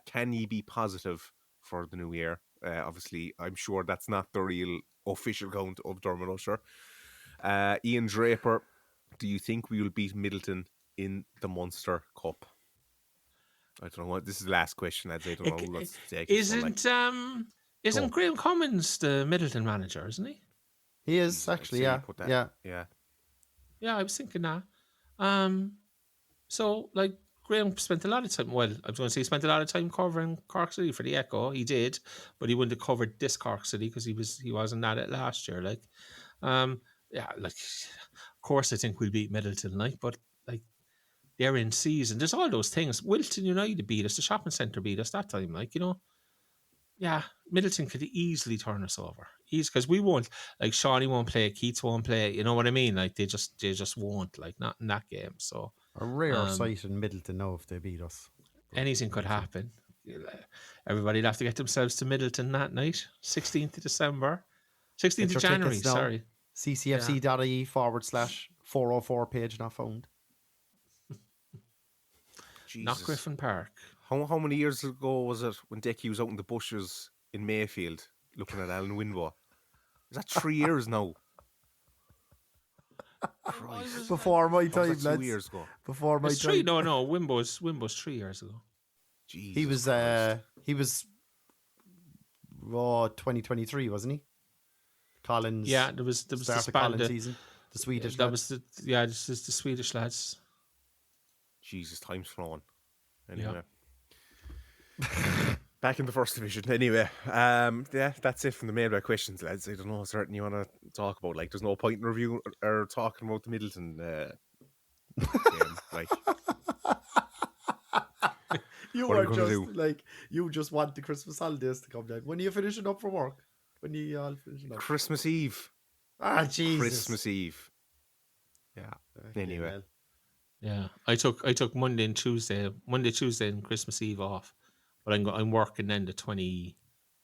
Can ye be positive for the new year? Obviously, I'm sure that's not the real official count of Dermot Usher. Ian Draper, do you think we will beat Middleton in the Munster Cup? I don't know what this is the last question. I'd say. I don't know. Isn't Graham Cummins the Middleton manager? Isn't he? He is actually. Yeah. Yeah, I was thinking that. So like Graham spent a lot of time. Well, I was going to say he spent a lot of time covering Cork City for the Echo. He did, but he wouldn't have covered this Cork City because he wasn't at it last year. Like, of course I think we'll beat Middleton, but like they're in season. There's all those things. Wilton United beat us. The shopping centre beat us that time. Yeah, Middleton could easily turn us over. Because we won't, like Shawnee won't play, Keats won't play. You know what I mean? Like they just won't. Like not in that game. So a rare sight in Middleton now if they beat us. Anything could happen. Everybody'd have to get themselves to Middleton that night, 16th of December, 16th of January. Sorry. ccfc.ie/404 page not found. Not Griffin Park. How many years ago was it when Decky was out in the bushes in Mayfield looking at Alan Winbo? Is that 3 years now? Christ. Before my time, lads. 2 years ago. Before my time. No, Wimbo's 3 years ago. Jesus he was 2023, wasn't he? Collins. Yeah, there was the Collins season. The Swedish. This is the Swedish lads. Jesus, time's flown. Anyway. Yeah. Back in the first division. Anyway, that's it from the mailbag questions, lads. I don't know, is there anything you want to talk about? Like, there's no point in review or talking about the Middleton game. Like, you just want the Christmas holidays to come down. When are you finishing up for work? When are you all finishing up? Christmas Eve. Jesus. Christmas Eve. Yeah. Anyway. Well. Yeah, I took Monday, Tuesday, and Christmas Eve off, but I'm working then the 20.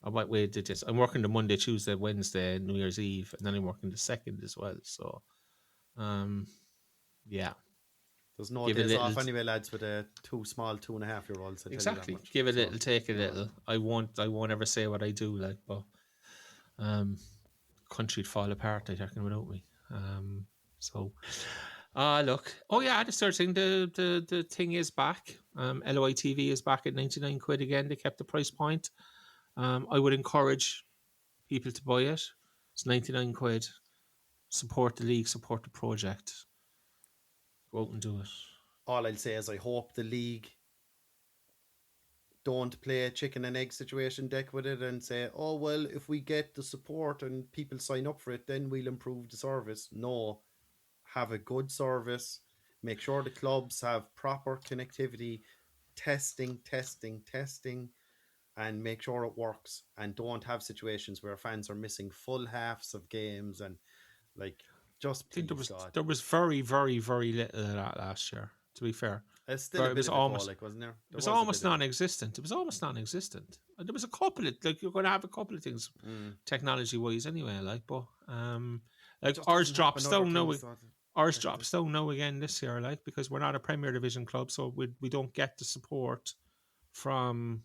I might wait to this. I'm working the Monday, Tuesday, Wednesday, New Year's Eve, and then I'm working the 2nd as well. So, yeah. There's no days off anyway, lads, with a 2 small 2.5-year-olds. Exactly. Give it a little, take a little. I won't ever say what I do, but country'd fall apart, I reckon, without me. Look. Oh yeah, the third thing, the thing is back. LOI TV is back at 99 quid again. They kept the price point. I would encourage people to buy it. It's 99 quid. Support the league, support the project. Go out and do it. All I'll say is I hope the league don't play a chicken and egg situation deck with it and say, oh, well, if we get the support and people sign up for it, then we'll improve the service. No, have a good service. Make sure the clubs have proper connectivity, testing, and make sure it works. And don't have situations where fans are missing full halves of games and just please, there was very, very, very little of that last year, to be fair. It's still a bit of almost, wasn't there? It was almost non-existent. It was almost non-existent. There was a couple of, you're going to have a couple of things technology-wise anyway, but ours drops down now. Ours drops down now again this year, because we're not a Premier Division club, so we don't get the support from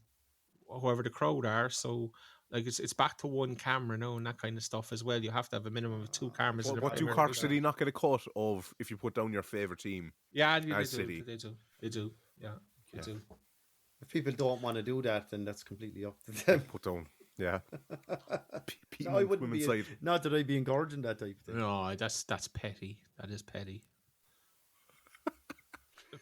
whoever the crowd are, so it's back to one camera now and that kind of stuff as well. You have to have a minimum of 2 cameras. What do Cork City not get a cut of if you put down your favourite team? Yeah, they do. Yeah, they do. If people don't want to do that, then that's completely up to them. Put down, yeah. No, I wouldn't be. Not that I'd be encouraging that type of thing. No, that's petty. That is petty.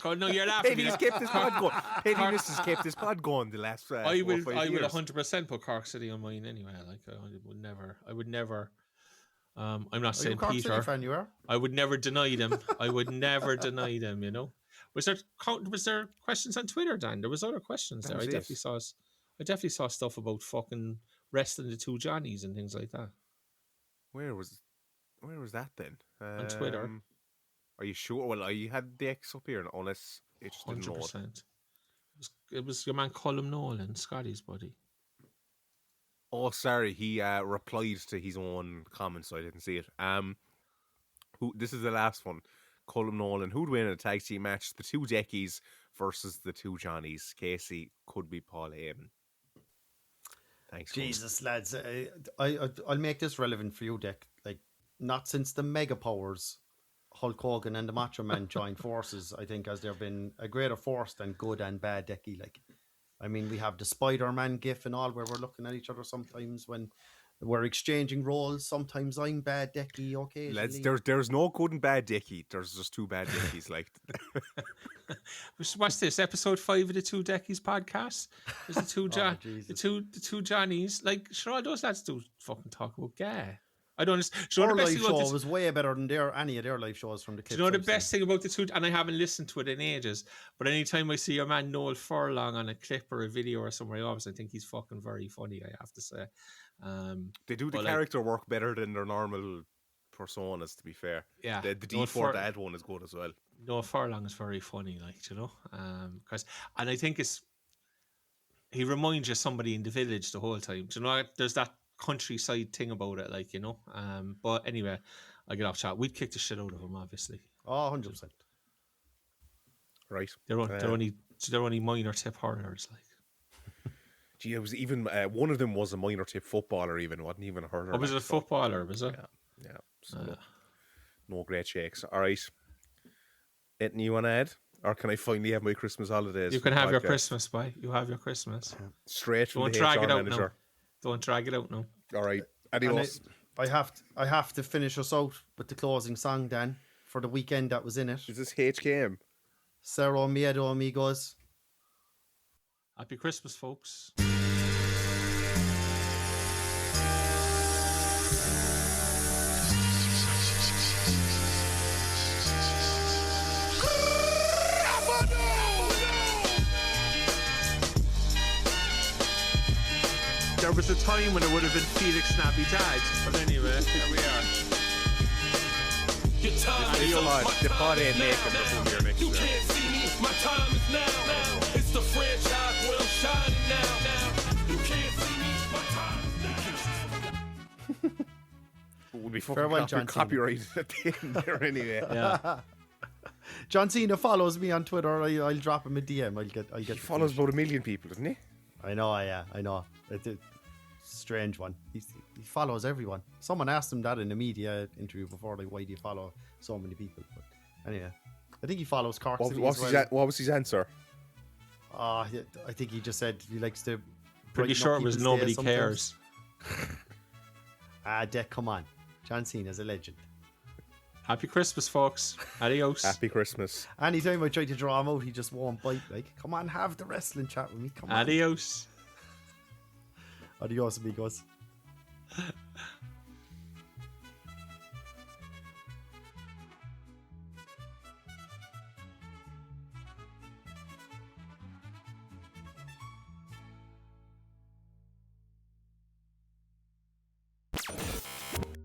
No, you're laughing. Petty's kept this pod going. Pettiness has kept this pod going the last. I will 100% put Cork City on mine anyway. I would never. I'm not saying Cork Peter. City fan, you are? I would never deny them. I would never deny them. You know. Was there questions on Twitter, Dan? There was other questions there. I definitely saw stuff about fucking wrestling the two Johnnies and things like that. Where was that then? On Twitter. Are you sure? Well, I had the X up here, unless it just didn't load. 100%. It was your man Colm Nolan, Scotty's buddy. Oh, sorry. He replied to his own comments, so I didn't see it. This is the last one. Colm Nolan. Who'd win in a tag team match? The two Deckies versus the two Johnnies. Casey could be Paul Heyman. Thanks. Jesus, lads. I'll make this relevant for you, Deck. Not since the Mega Powers, Hulk Hogan and the Macho Man joined forces, I think, has there been a greater force than good and bad Decky. We have the Spider-Man gif and all where we're looking at each other sometimes when we're exchanging roles. Sometimes I'm bad Decky, okay. There's no good and bad Decky. There's just two bad Deckies. What's this? Episode 5 of the Two Deckies podcast? There's the two Johnnies. Sure, all those lads do fucking talk about gay. I don't understand. Our live show was way better than any of their live shows from the clips. Do you know the best thing about the two? And I haven't listened to it in ages, but anytime I see your man Noel Furlong on a clip or a video or somewhere else, I think he's fucking very funny, I have to say. They do the character work better than their normal personas, to be fair. Yeah. The D4 Dad one is good as well. Noel Furlong is very funny, and I think he reminds you of somebody in the village the whole time. Do you know, there's that countryside thing about it, but anyway, I get off chat. We'd kick the shit out of them, obviously. Oh, 100%. Right. They're only minor tip hurlers, Gee, it was even one of them was a minor tip footballer. Even wasn't even a hurler. Oh, was it a footballer? Was it? Yeah. So no great shakes. All right. Anything you want to add, or can I finally have my Christmas holidays? You can have your Christmas, boy. You have your Christmas. Straight from the HR manager. Don't drag it out now. All right. Adios. I have to finish us out with the closing song, Dan, for the weekend that was in it. Is this HKM? Cero Miedo Amigos. Happy Christmas, folks. There was a time when it would have been Felix Navidad, but anyway, here we are. The pod ain't making the here next year. You can't see me, my time is now. It's the franchise where I'm shining now. You can't see me, my time is now. We'll be fucking copyrighted at the end there anyway. Yeah. John Cena follows me on Twitter. I'll drop him a DM. I'll get. He follows about 1 million people, doesn't he? I know. Yeah, I know. strange one. He follows everyone. Someone asked him that in a media interview before, like, why do you follow so many people? But anyway, I think he follows Cork. What was his answer? I think he just said he likes to. Pretty sure it was nobody cares. Deck, come on. John Cena's a legend. Happy Christmas, folks. Adios. Happy Christmas. Anytime I try to draw him out, he just won't bite. Like, come on, have the wrestling chat with me. Come on. Adios. Adios, amigos.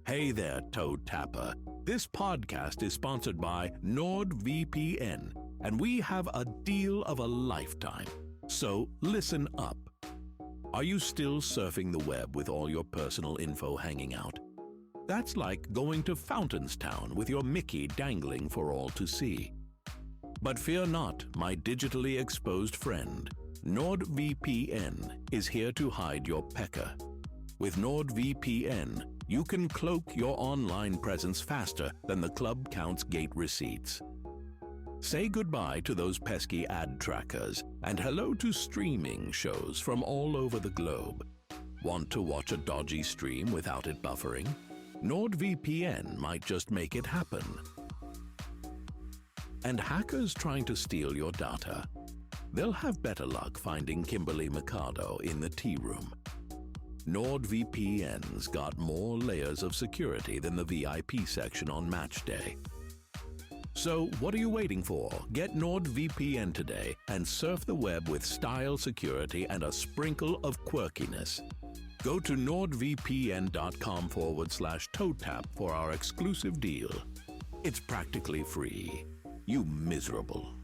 Hey there, Toe Tapper. This podcast is sponsored by NordVPN, and we have a deal of a lifetime. So listen up. Are you still surfing the web with all your personal info hanging out? That's like going to Fountainstown with your Mickey dangling for all to see. But fear not, my digitally exposed friend. NordVPN is here to hide your pecker. With NordVPN, you can cloak your online presence faster than the club counts gate receipts. Say goodbye to those pesky ad trackers and hello to streaming shows from all over the globe. Want to watch a dodgy stream without it buffering? NordVPN might just make it happen. And hackers trying to steal your data? They'll have better luck finding Kimberly Mikado in the tea room. NordVPN's got more layers of security than the VIP section on match day. So what are you waiting for? Get NordVPN today and surf the web with style, security, and a sprinkle of quirkiness. Go to nordvpn.com/toetap for our exclusive deal. It's practically free. You miserable.